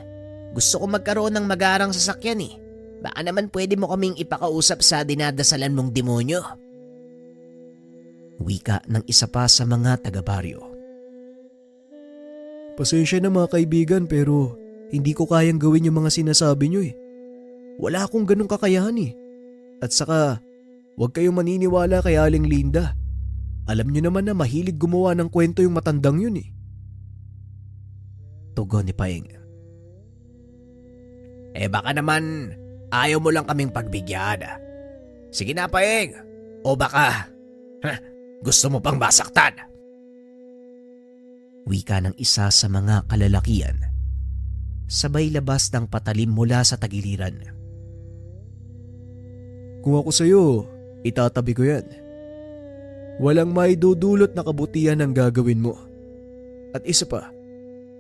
Speaker 2: Gusto ko magkaroon ng magarang sasakyan eh. Baka naman pwede mo kaming ipakausap sa dinadasalan mong demonyo.
Speaker 1: Wika ng isa pa sa mga taga-baryo.
Speaker 3: Pasensya na mga kaibigan pero hindi ko kayang gawin yung mga sinasabi niyo eh. Wala akong ganong kakayahan eh. At saka, huwag kayong maniniwala kay Aling Linda. Alam niyo naman na mahilig gumawa ng kwento yung matandang yun eh.
Speaker 1: Tugon ni Paeng.
Speaker 2: Baka naman ayaw mo lang kaming pagbigyan. Sige na Paeng. O baka gusto mo pang masaktan.
Speaker 1: Wika ng isa sa mga kalalakian. Sabay labas ng patalim mula sa tagiliran.
Speaker 3: Kung ako sa'yo, itatabi ko yan. Walang maidudulot na kabutihan ang gagawin mo. At isa pa,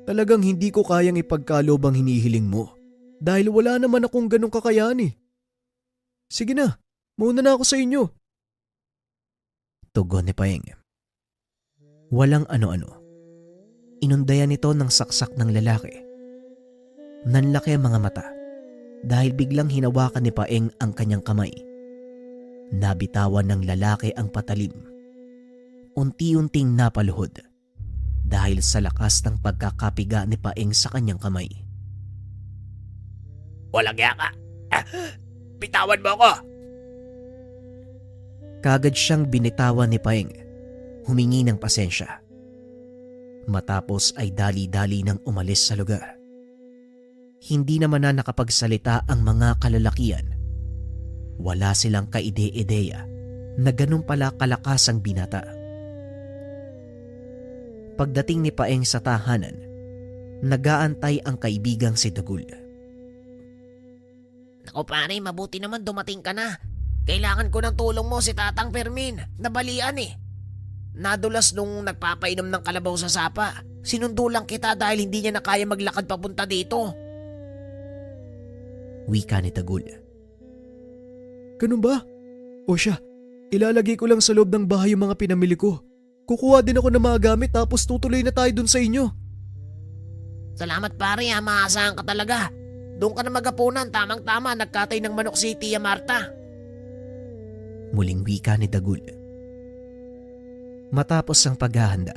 Speaker 3: talagang hindi ko kayang ipagkalob ang hinihiling mo. Dahil wala naman akong ganong kakayahan eh. Sige na, mauna na ako sa inyo.
Speaker 1: Tugon ni Paeng. Walang ano-ano. Inundayan nito ng saksak ng lalaki. Nanlaki ang mga mata dahil biglang hinawakan ni Paeng ang kanyang kamay. Nabitawan ng lalaki ang patalim. Unti-unting napaluhod dahil sa lakas ng pagkakapiga ni Paeng sa kanyang kamay.
Speaker 2: Walang yaka. Bitawan mo ako.
Speaker 1: Kagad siyang binitawan ni Paeng, humingi ng pasensya. Matapos ay dali-dali nang umalis sa lugar. Hindi naman na nakapagsalita ang mga kalalakian Wala silang kaide-ideya na ganun pala kalakas ang binata. Pagdating ni Paeng sa tahanan, nagaantay ang kaibigang si Dagul.
Speaker 2: Naku pare, mabuti naman dumating ka na. Kailangan ko ng tulong mo si Tatang Fermin. Nabalian eh. Nadulas nung nagpapainom ng kalabaw sa sapa. Sinundo lang kita dahil hindi niya na kaya maglakad papunta dito.
Speaker 1: Wika ni Dagul.
Speaker 3: Ganun ba? O siya, ilalagay ko lang sa loob ng bahay yung mga pinamili ko. Kukuha din ako ng mga gamit tapos tutuloy na tayo dun sa inyo.
Speaker 2: Salamat pare ha, maasahan ka talaga. Doon ka na magapunan, tamang-tama, nagkatay ng manok si Tia Marta.
Speaker 1: Muling wika ni Dagul. Matapos ang paghahanda,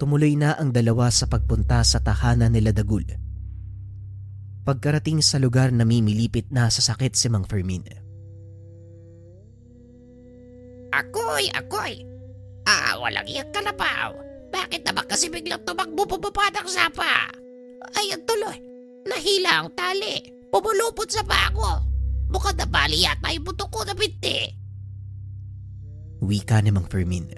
Speaker 1: tumuloy na ang dalawa sa pagpunta sa tahanan nila Dagul. Pagkarating sa lugar, namimilipit na sa sakit si Mang Fermin.
Speaker 2: Akoy! Walang iyak kalabaw. Bakit naman kasi biglang tumakbo pumapadak sapa? Ayan tuloy, nahila ang tali. Pumulupot sa bago. Mukhang nabali yata yung buto ko na binti.
Speaker 1: Wika ni Mang Fermin.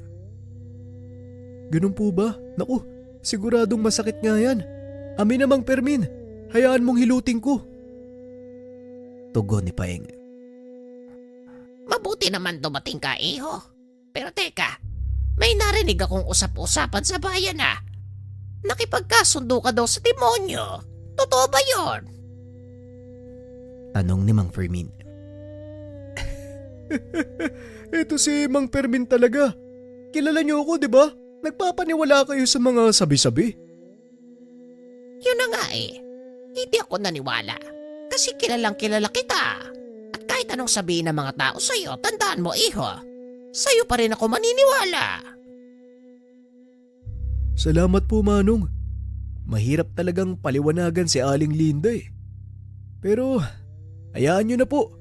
Speaker 3: Ganun po ba? Naku, siguradong masakit nga yan. Amin na Mang Fermin, hayaan mong hilutin ko.
Speaker 1: Tugon ni Paeng.
Speaker 2: Mabuti naman dumating ka, iho. Pero teka, may narinig akong usap-usapan sa bayan ah. Nakipagkasundo ka daw sa demonyo. Totoo ba yon?
Speaker 1: Tanong ni Mang Fermin.
Speaker 3: Ito si Mang Fermin talaga. Kilala niyo ako, di ba? Nagpapaniwala kayo sa mga sabi-sabi.
Speaker 2: Yun na nga eh. Hindi ako naniwala. Kasi kilalang kilala kita. At kahit anong sabihin ng mga tao sa'yo, tandaan mo iho. Sa'yo pa rin ako maniniwala.
Speaker 3: Salamat po, Manong. Mahirap talagang paliwanagan si Aling Linda eh. Pero, hayaan niyo na po.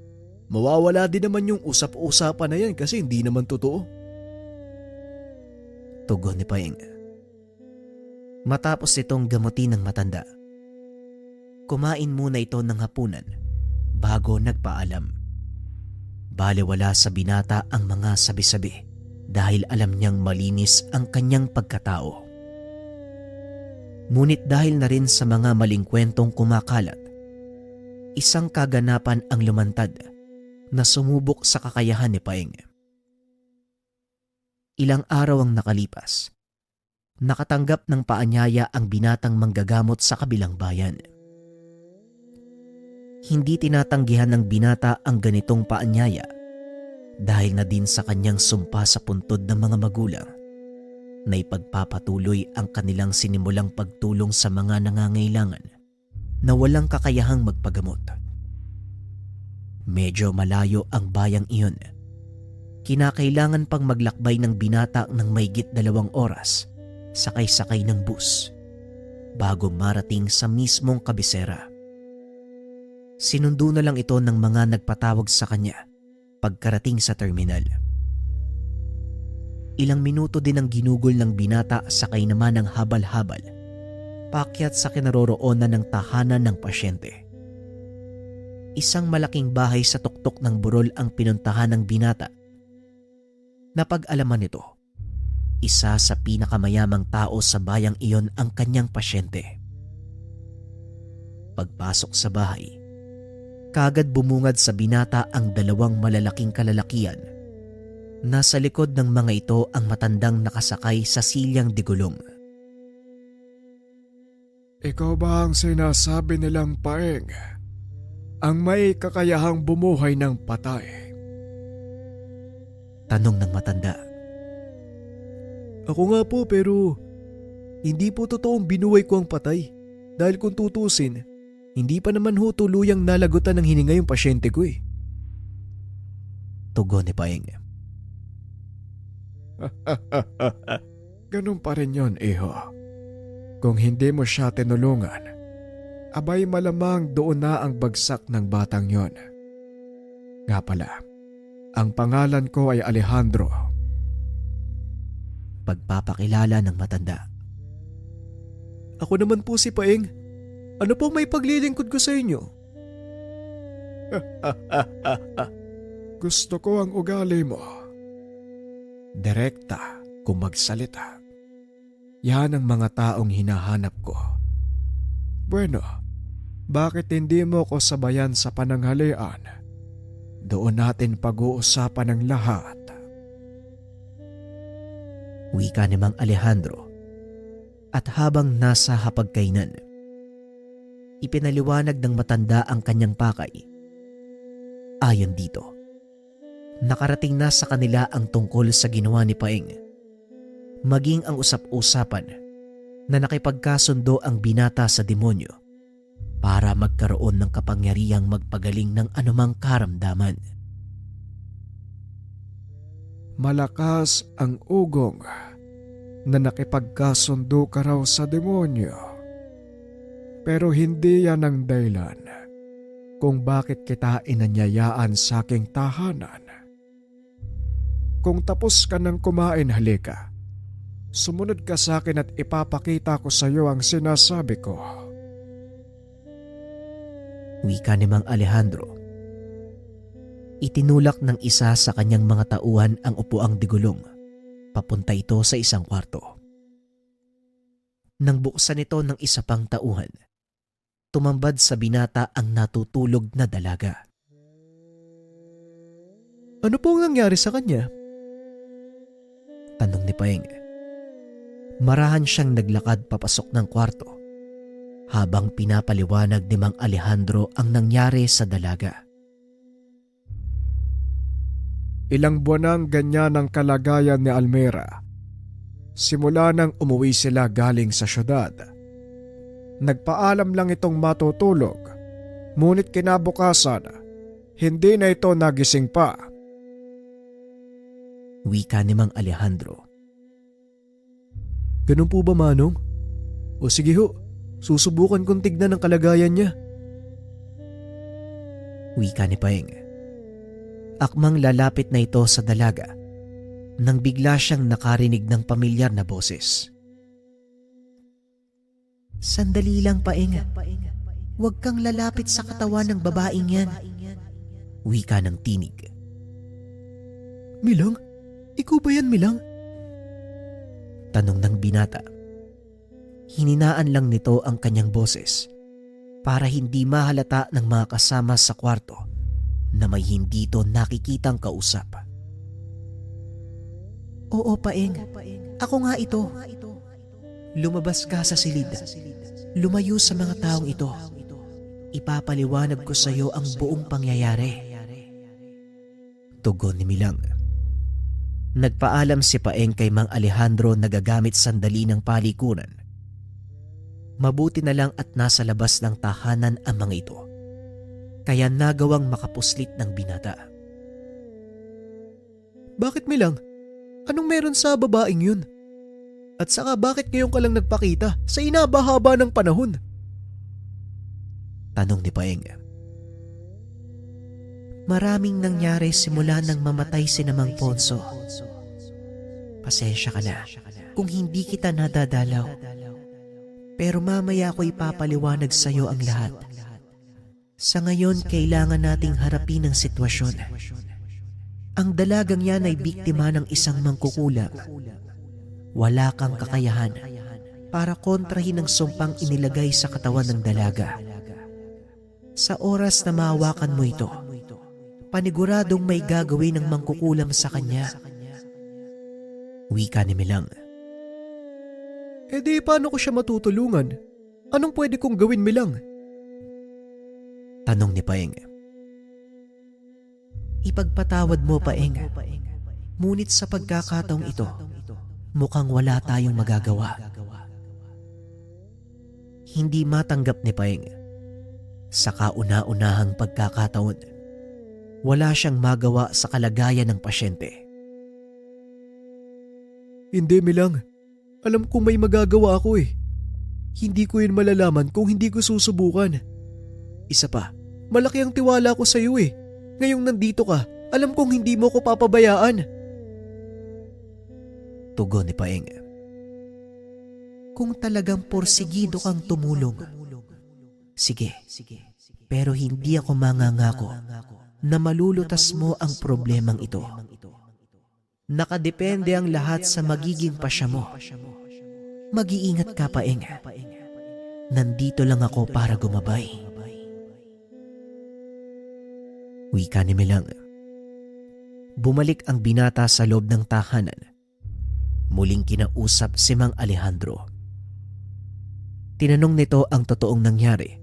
Speaker 3: Mawawala din naman yung usap-usapan na yan kasi hindi naman totoo.
Speaker 1: Tugon ni Paeng. Matapos itong gamutin ng matanda, kumain muna ito ng hapunan bago nagpaalam. Balewala sa binata ang mga sabi-sabi dahil alam niyang malinis ang kanyang pagkatao. Ngunit dahil na rin sa mga maling kwentong kumakalat, isang kaganapan ang lumantad na sumubok sa kakayahan ni Paeng. Ilang araw ang nakalipas. Nakatanggap ng paanyaya ang binatang manggagamot sa kabilang bayan. Hindi tinatanggihan ng binata ang ganitong paanyaya dahil na din sa kanyang sumpa sa puntod ng mga magulang na ipagpapatuloy ang kanilang sinimulang pagtulong sa mga nangangailangan na walang kakayahang magpagamot. Medyo malayo ang bayang iyon. Kinakailangan pang maglakbay ng binata ng mahigit 2 oras sakay-sakay ng bus bago marating sa mismong kabisera. Sinundo na lang ito ng mga nagpatawag sa kanya pagkarating sa terminal. Ilang minuto din ang ginugol ng binata sakay naman ng habal-habal paakyat sa kinaroroonan ng tahanan ng pasyente. Isang malaking bahay sa tuktok ng burol ang pinuntahan ng binata. Napag-alaman nito, isa sa pinakamayamang tao sa bayang iyon ang kanyang pasyente. Pagpasok sa bahay, kaagad bumungad sa binata ang 2 malalaking kalalakian. Nasa likod ng mga ito ang matandang nakasakay sa silyang digulong.
Speaker 3: Ikaw ba ang sinasabi nilang Paeng? Ang may kakayahang bumuhay ng patay?
Speaker 1: Tanong ng matanda.
Speaker 3: Ako nga po pero hindi po totoong binuhay ko ang patay. Dahil kung tutusin, hindi pa naman ho tuluyang nalagutan ng hininga yung pasyente ko eh.
Speaker 1: Tugon ni Paeng.
Speaker 3: Ganun pa rin yun, iho. Kung hindi mo siya tinulungan, abay malamang doon na ang bagsak ng batang yon. Nga pala, ang pangalan ko ay Alejandro.
Speaker 1: Pagpapakilala ng matanda.
Speaker 3: Ako naman po si Paeng. Ano po may paglilingkod ko sa inyo? Gusto ko ang ugali mo. Direkta kung magsalita. Yan ang mga taong hinahanap ko. Bueno, bakit hindi mo ko sabayan sa pananghalian? Doon natin pag-uusapan ang lahat.
Speaker 1: Wika ni Mang Alejandro. At habang nasa hapagkainan, ipinaliwanag ng matanda ang kanyang pakay. Ayon dito, nakarating na sa kanila ang tungkol sa ginawa ni Paeng, maging ang usap-usapan na nakipagkasundo ang binata sa demonyo para magkaroon ng kapangyarihang magpagaling ng anumang karamdaman.
Speaker 3: Malakas ang ugong na nakipagkasundo ka raw sa demonyo. Pero hindi yan ang dahilan kung bakit kita inanyayaan sa aking tahanan. Kung tapos ka ng kumain, halika. Sumunod ka sa akin at ipapakita ko sa iyo ang sinasabi ko.
Speaker 1: Wika ni Mang Alejandro. Itinulak ng isa sa kanyang mga tauhan ang upuang digulong. Papunta ito sa isang kwarto. Nang buksan ito ng isa pang tauhan, tumambad sa binata ang natutulog na dalaga. Ano pong nangyari sa kanya? Tanong ni Paeng. Marahan siyang naglakad papasok ng kwarto habang pinapaliwanag ni Mang Alejandro ang nangyari sa dalaga.
Speaker 3: Ilang buwan nang ganyan ang kalagayan ni Almira. Simula nang umuwi sila galing sa syudad. Nagpaalam lang itong matutulog, ngunit kinabukasan, hindi na ito nagising pa.
Speaker 1: Wika ni Mang Alejandro. Ganun po ba, Manong? O sige ho, susubukan kong tignan ang kalagayan niya. Wika ni Paeng. Akmang lalapit na ito sa dalaga nang bigla siyang nakarinig ng pamilyar na boses. Sandali lang, Paeng. Huwag kang lalapit sa katawan ng babaeng yan. Wika ng tinig. Milang? Ikaw ba yan, Milang? Tanong ng binata. Hininaan lang nito ang kanyang boses para hindi mahalata ng mga kasama sa kwarto na may hindi ito nakikitang kausap. Oo, Paeng. Ako nga ito. Lumabas ka sa silid. Lumayo sa mga taong ito. Ipapaliwanag ko sa iyo ang buong pangyayari. Tugon ni Milang. Nagpaalam si Paeng kay Mang Alejandro na gagamit sandali ng palikunan. Mabuti na lang at nasa labas ng tahanan ang mga ito, kaya nagawang makapuslit ng binata. Bakit, Milang? Anong meron sa babaeng yun? At saka bakit ngayon ka lang nagpakita sa inabahaba ng panahon? Tanong ni Paeng. Maraming nangyari simula nang mamatay si Mang Ponso. Pasensya ka na kung hindi kita nadadalaw. Pero mamaya ko ipapaliwanag sa iyo ang lahat. Sa ngayon, kailangan nating harapin ang sitwasyon. Ang dalagang yan ay biktima ng isang mangkukulam. Wala kang kakayahan para kontrahin ang sumpang inilagay sa katawan ng dalaga. Sa oras na mahawakan mo ito, paniguradong may gagawin ng mangkukulam sa kanya. Wika ni Milang. Di paano ko siya matutulungan? Anong pwede kong gawin, Milang? Tanong ni Paeng. Ipagpatawad mo, Paeng. Ngunit sa pagkakataong ito, mukhang wala tayong magagawa. Hindi matanggap ni Paeng. Sa kauna-unahang pagkakataon, wala siyang magawa sa kalagayan ng pasyente. Hindi, Milang. Alam kong may magagawa ako eh. Hindi ko yun malalaman kung hindi ko susubukan. Isa pa, malaki ang tiwala ko sa iyo eh. Ngayong nandito ka, alam kong hindi mo ko papabayaan. Tugon ni Paeng. Kung talagang porsigido kang tumulong, Sige, pero hindi ako mangangako na malulutas mo ang problemang ito. Nakadepende ang lahat sa magiging pasya mo. Mag-iingat ka, Paeng. Nandito lang ako para gumabay. Wika ni Milang. Bumalik ang binata sa loob ng tahanan. Muling kinausap si Mang Alejandro. Tinanong nito ang totoong nangyari,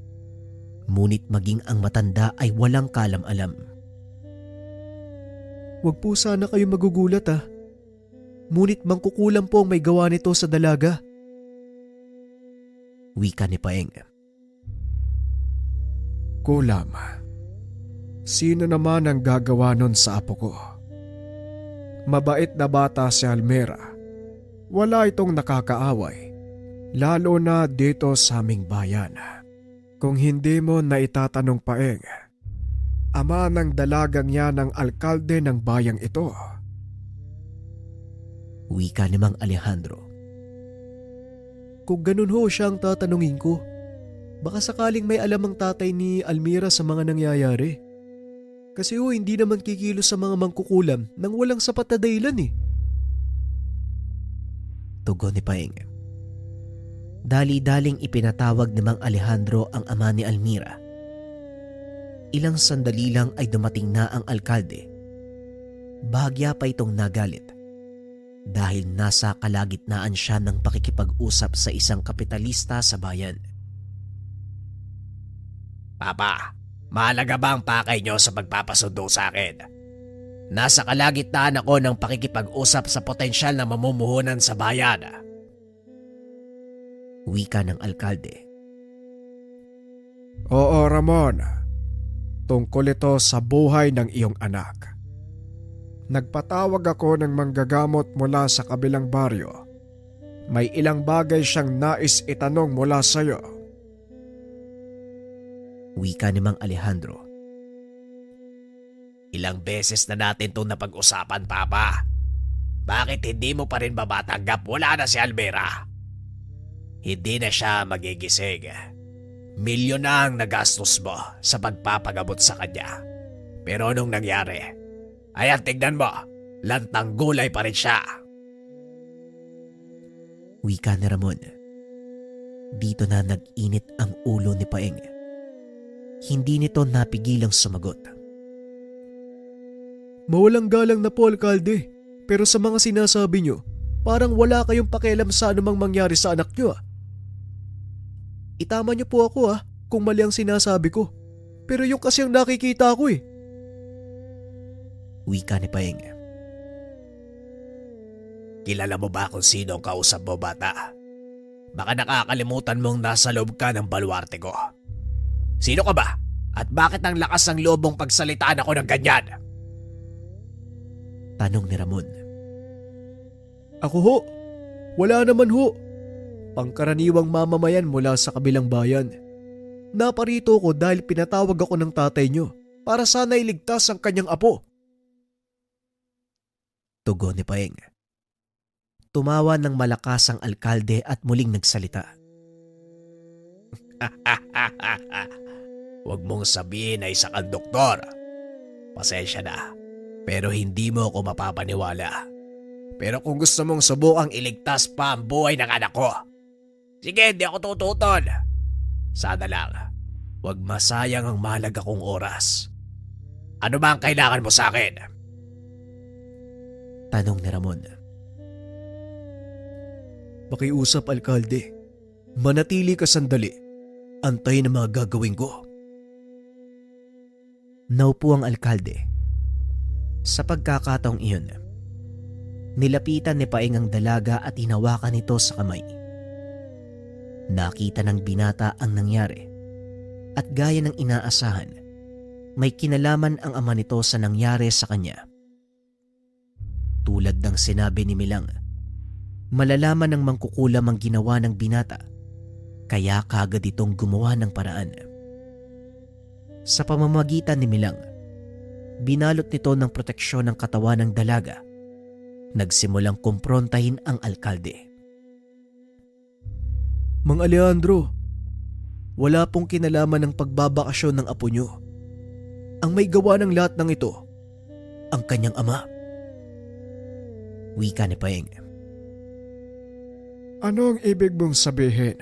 Speaker 1: ngunit maging ang matanda ay walang kalam-alam.
Speaker 3: Huwag po sana kayo magugulat Ngunit mangkukulam po ang may gawa nito sa dalaga.
Speaker 1: Wika ni Paeng.
Speaker 3: Kulam. Sino naman ang gagawa nun sa apo ko? Mabait na bata si Almera. Wala itong nakakaaway, lalo na dito sa aming bayan. Kung hindi mo na itatanong, Paeng, ama ng dalagang yan ang alkalde ng bayang ito.
Speaker 1: Wika ni Mang Alejandro.
Speaker 3: Kung ganun ho siya ang tatanungin ko, baka sakaling may alam ang tatay ni Almira sa mga nangyayari. Kasi hindi naman kikilos sa mga mangkukulam nang walang sapat na dahilan
Speaker 1: Tugon ni Paeng. Dali-daling ipinatawag ni Mang Alejandro ang ama ni Almira. Ilang sandali lang ay dumating na ang alkalde. Bahagya pa itong nagalit dahil nasa kalagitnaan siya ng pakikipag-usap sa isang kapitalista sa bayan.
Speaker 2: Papa, mahalaga ba ang pakay nyo sa pagpapasundo sa akin? Nasa kalagitnaan ako ng pakikipag-usap sa potensyal na mamumuhunan sa bayan.
Speaker 1: Wika ng alkalde.
Speaker 3: Oo, Ramon. Tungkol ito sa buhay ng iyong anak. Nagpatawag ako ng manggagamot mula sa kabilang baryo. May ilang bagay siyang nais itanong mula sa iyo.
Speaker 1: Wika ni Mang Alejandro.
Speaker 2: Ilang beses na natin itong napag-usapan, Papa. Bakit hindi mo pa rin mabatanggap wala na si Almera? Hindi na siya magigising. Milyon na ang nagastos mo sa pagpapagamot sa kanya. Pero anong nangyari? Ayan, tignan mo. Lantang gulay pa rin siya.
Speaker 1: Wika ni Ramon. Dito na nag-init ang ulo ni Paeng. Hindi nito napigilang sumagot.
Speaker 3: Mawalang galang na po, alkalde. Pero sa mga sinasabi nyo, parang wala kayong pakialam sa anumang mangyari sa anak nyo Itama niyo po ako kung mali ang sinasabi ko. Pero yung kasi ang nakikita ko
Speaker 1: Wika ni Paeng.
Speaker 2: Kilala mo ba kung sino ang kausap mo, bata? Baka nakakalimutan mong nasa loob ka ng baluarte ko. Sino ka ba? At bakit ang lakas ng loob mong pagsalitaan ako ng ganyan?
Speaker 1: Tanong ni Ramon.
Speaker 3: Ako ho. Wala naman ho. Pangkaraniwang mamamayan mula sa kabilang bayan. Naparito ko dahil pinatawag ako ng tatay nyo para sana iligtas ang kanyang apo.
Speaker 1: Tugon ni Paeng. Tumawa ng malakas ang alkalde at muling nagsalita.
Speaker 2: Huwag mong sabihin na isa kang doktor. Pasensya na, pero hindi mo ako mapapaniwala. Pero kung gusto mong subukang iligtas pa ang buhay ng anak ko, sige, hindi ako tututol. Sana lang, huwag masayang ang mahalaga kong oras. Ano ba ang kailangan mo sa akin?
Speaker 1: Tanong ni Ramon.
Speaker 3: Pakiusap, alkalde. Manatili ka sandali. Antay na mga gagawin ko.
Speaker 1: Naupo ang alkalde. Sa pagkakataong iyon, nilapitan ni Paeng ang dalaga at hinawakan ito sa kamay. Nakita ng binata ang nangyari at gaya ng inaasahan, may kinalaman ang ama nito sa nangyari sa kanya. Tulad ng sinabi ni Milang, malalaman ng mangkukulam ang ginawa ng binata, kaya kagad itong gumawa ng paraan. Sa pamamagitan ni Milang, binalot nito ng proteksyon ng katawan ng dalaga. Nagsimulang kumprontahin ang alkalde.
Speaker 3: Mang Alejandro, wala pong kinalaman ng pagbabakasyon ng apo nyo. Ang may gawa ng lahat ng ito, ang kanyang ama.
Speaker 1: Wika ni Paeng.
Speaker 3: Ano ang ibig mong sabihin?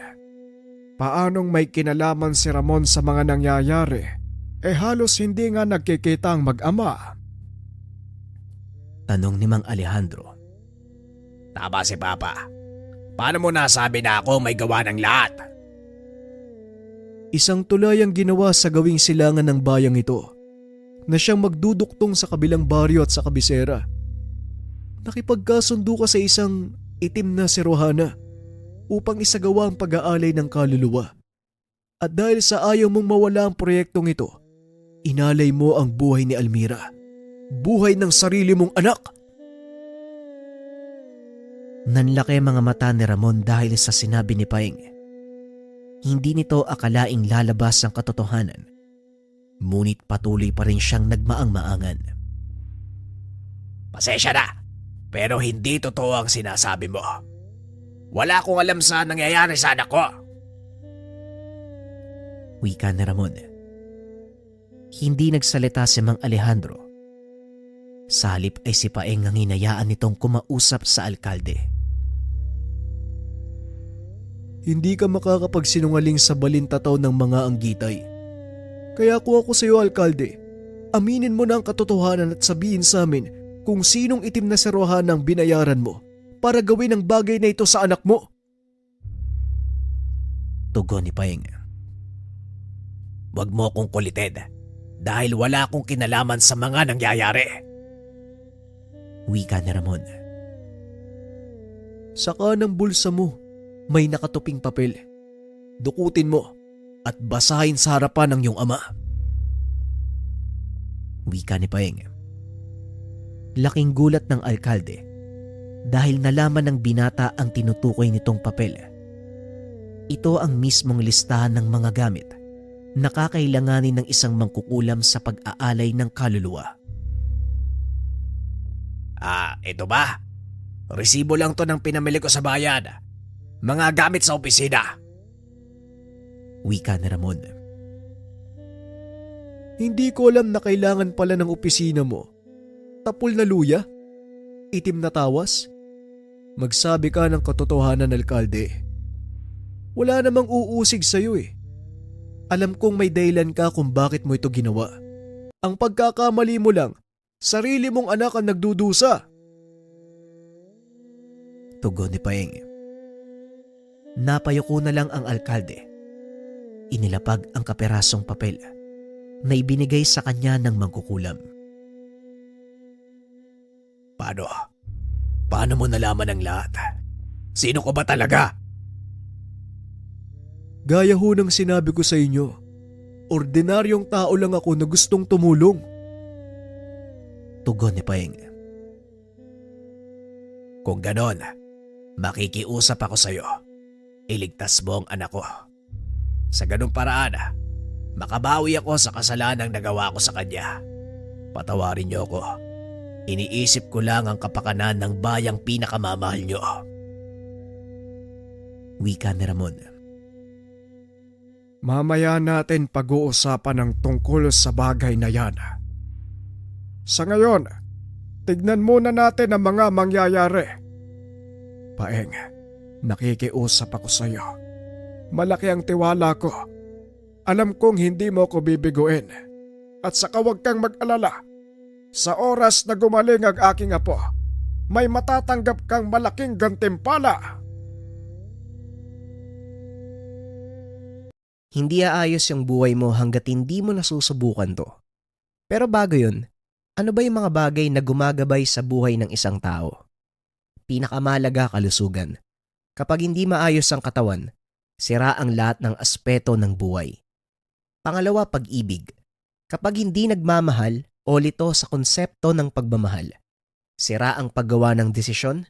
Speaker 3: Paanong may kinalaman si Ramon sa mga nangyayari? Halos hindi nga nagkikita ang mag-ama.
Speaker 1: Tanong ni Mang Alejandro.
Speaker 2: Tama si Papa. Paano mo nasabi na ako may gawa ng lahat?
Speaker 3: Isang tulay ang ginawa sa gawing silangan ng bayang ito na siyang magduduktong sa kabilang baryo at sa kabisera. Nakipagkasundo ka sa isang itim na serohana upang isagawa ang pag-aalay ng kaluluwa. At dahil sa ayaw mong mawala ang proyektong ito, inalay mo ang buhay ni Almira. Buhay ng sarili mong anak.
Speaker 1: Nanlaki mga mata ni Ramon dahil sa sinabi ni Paeng. Hindi nito akalaing lalabas ang katotohanan. Ngunit patuloy pa rin siyang nagmaang-maangan.
Speaker 2: Pasensya na, pero hindi totoo ang sinasabi mo. Wala akong alam sa nangyayari sa anak ko.
Speaker 1: Wika ni Ramon. Hindi nagsalita si Mang Alejandro. Sa halip ay si Paeng ang hinayaan nitong kumausap sa alkalde.
Speaker 3: Hindi ka makakapagsinungaling sa balintataw ng mga anggitay. Kaya kung ako sa iyo, alkalde, aminin mo na ang katotohanan at sabihin sa amin kung sinong itim na serohana ang binayaran mo para gawin ang bagay na ito sa anak mo.
Speaker 1: Tugon ni Paeng.
Speaker 2: Huwag mo akong kulitin dahil wala akong kinalaman sa mga nangyayari.
Speaker 1: Wika ni Ramon.
Speaker 3: Sa kanang bulsa mo, may nakatuping papel. Dukutin mo at basahin sa harapan ng iyong ama.
Speaker 1: Wika ni Paeng. Laking gulat ng alkalde dahil nalaman ng binata ang tinutukoy nitong papel. Ito ang mismong listahan ng mga gamit na kakailanganin ng isang mangkukulam sa pag-aalay ng kaluluwa.
Speaker 2: Ito ba? Resibo lang to ng pinamili ko sa bayan. Mga gamit sa opisina.
Speaker 1: Wika ni Ramon.
Speaker 3: Hindi ko alam na kailangan pala ng opisina mo. Tapol na luya? Itim na tawas? Magsabi ka ng katotohanan, alkalde. Wala namang uusig sa'yo eh. Alam kong may dahilan ka kung bakit mo ito ginawa. Ang pagkakamali mo lang, sarili mong anak ang nagdudusa.
Speaker 1: Tugon ni Paeng. Napayuko na lang ang alkalde. Inilapag ang kaperasong papel na ibinigay sa kanya ng mangkukulam.
Speaker 2: Paano mo nalaman ang lahat? Sino ko ba talaga?
Speaker 3: Gaya ho ng sinabi ko sa inyo, ordinaryong tao lang ako na gustong tumulong.
Speaker 1: Tugon ni Paeng.
Speaker 2: Kung ganon, makikiusap ako sa'yo. Iligtas mo ang anak ko. Sa ganung paraan, makabawi ako sa kasalanang nagawa ko sa kanya. Patawarin niyo ako. Iniisip ko lang ang kapakanan ng bayang pinakamamahal niyo.
Speaker 1: Wika ni Ramon.
Speaker 3: Mamaya natin pag-uusapan ng tungkol sa bagay na yan. Sa ngayon, tignan muna natin ang mga mangyayari. Paeng, nakikiusap ako sa iyo. Malaki ang tiwala ko. Alam kong hindi mo ko bibiguin. At saka huwag kang mag-alala. Sa oras na gumaling ang aking apo, may matatanggap kang malaking gantimpala.
Speaker 1: Hindi aayos yung buhay mo hanggat hindi mo nasusubukan to. Pero bago yun, ano ba yung mga bagay na gumagabay sa buhay ng isang tao? Pinakamalaga, kalusugan. Kapag hindi maayos ang katawan, sira ang lahat ng aspeto ng buhay. Pangalawa, pag-ibig. Kapag hindi nagmamahal o lito sa konsepto ng pagmamahal, sira ang paggawa ng desisyon,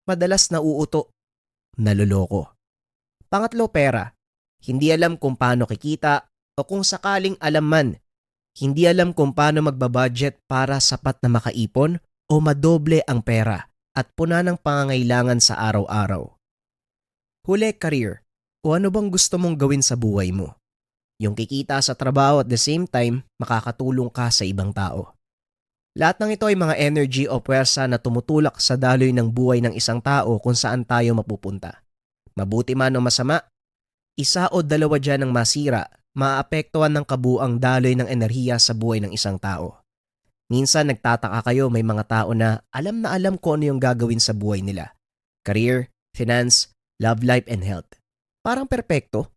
Speaker 1: madalas nauuto, naloloko. Pangatlo, pera. Hindi alam kung paano kikita o kung sakaling alam man, hindi alam kung paano magbabudget para sapat na makaipon o madoble ang pera at puna ng pangangailangan sa araw-araw. Huli, career. O ano bang gusto mong gawin sa buhay mo? Yung kikita sa trabaho at the same time, makakatulong ka sa ibang tao. Lahat ng ito ay mga energy o puwersa na tumutulak sa daloy ng buhay ng isang tao kung saan tayo mapupunta. Mabuti man o masama, isa o dalawa dyan ang masira, maapektuhan ng kabuang daloy ng enerhiya sa buhay ng isang tao. Minsan nagtataka kayo, may mga tao na alam kung ano yung gagawin sa buhay nila. Career, finance, love life, and health. Parang perpekto.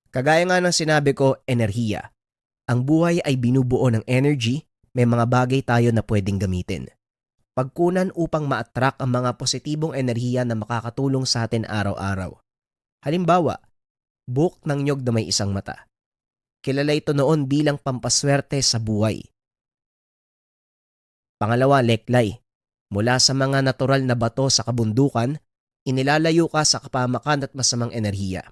Speaker 1: Kagaya nga ng sinabi ko, enerhiya. Ang buhay ay binubuo ng energy, may mga bagay tayo na pwedeng gamitin. Pagkunan upang ma-attract ang mga positibong enerhiya na makakatulong sa atin araw-araw. Halimbawa, buhok ng nyog na may isang mata. Kilala ito noon bilang pampaswerte sa buhay. Pangalawa, leklay. Mula sa mga natural na bato sa kabundukan, inilalayo ka sa kapamakan at masamang enerhiya.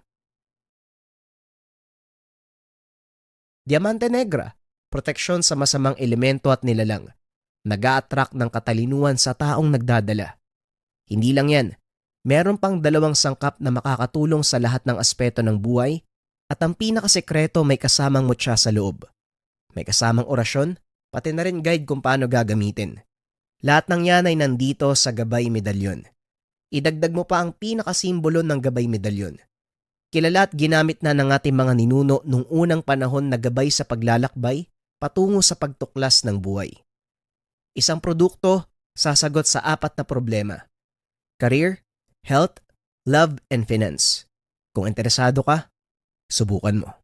Speaker 1: Diamante negra, proteksyon sa masamang elemento at nilalang. Nag-a-attract ng katalinuhan sa taong nagdadala. Hindi lang yan, meron pang 2 sangkap na makakatulong sa lahat ng aspeto ng buhay at ang pinakasekreto may kasamang mutya sa loob. May kasamang orasyon, pati na rin guide kung paano gagamitin. Lahat ng yan ay nandito sa gabay medalyon. Idagdag mo pa ang pinakasimbolo ng gabay medalyon. Kilala at ginamit na ng ating mga ninuno nung unang panahon na gabay sa paglalakbay patungo sa pagtuklas ng buhay. Isang produkto, sasagot sa 4 na problema. Career, health, love, and finance. Kung interesado ka, subukan mo.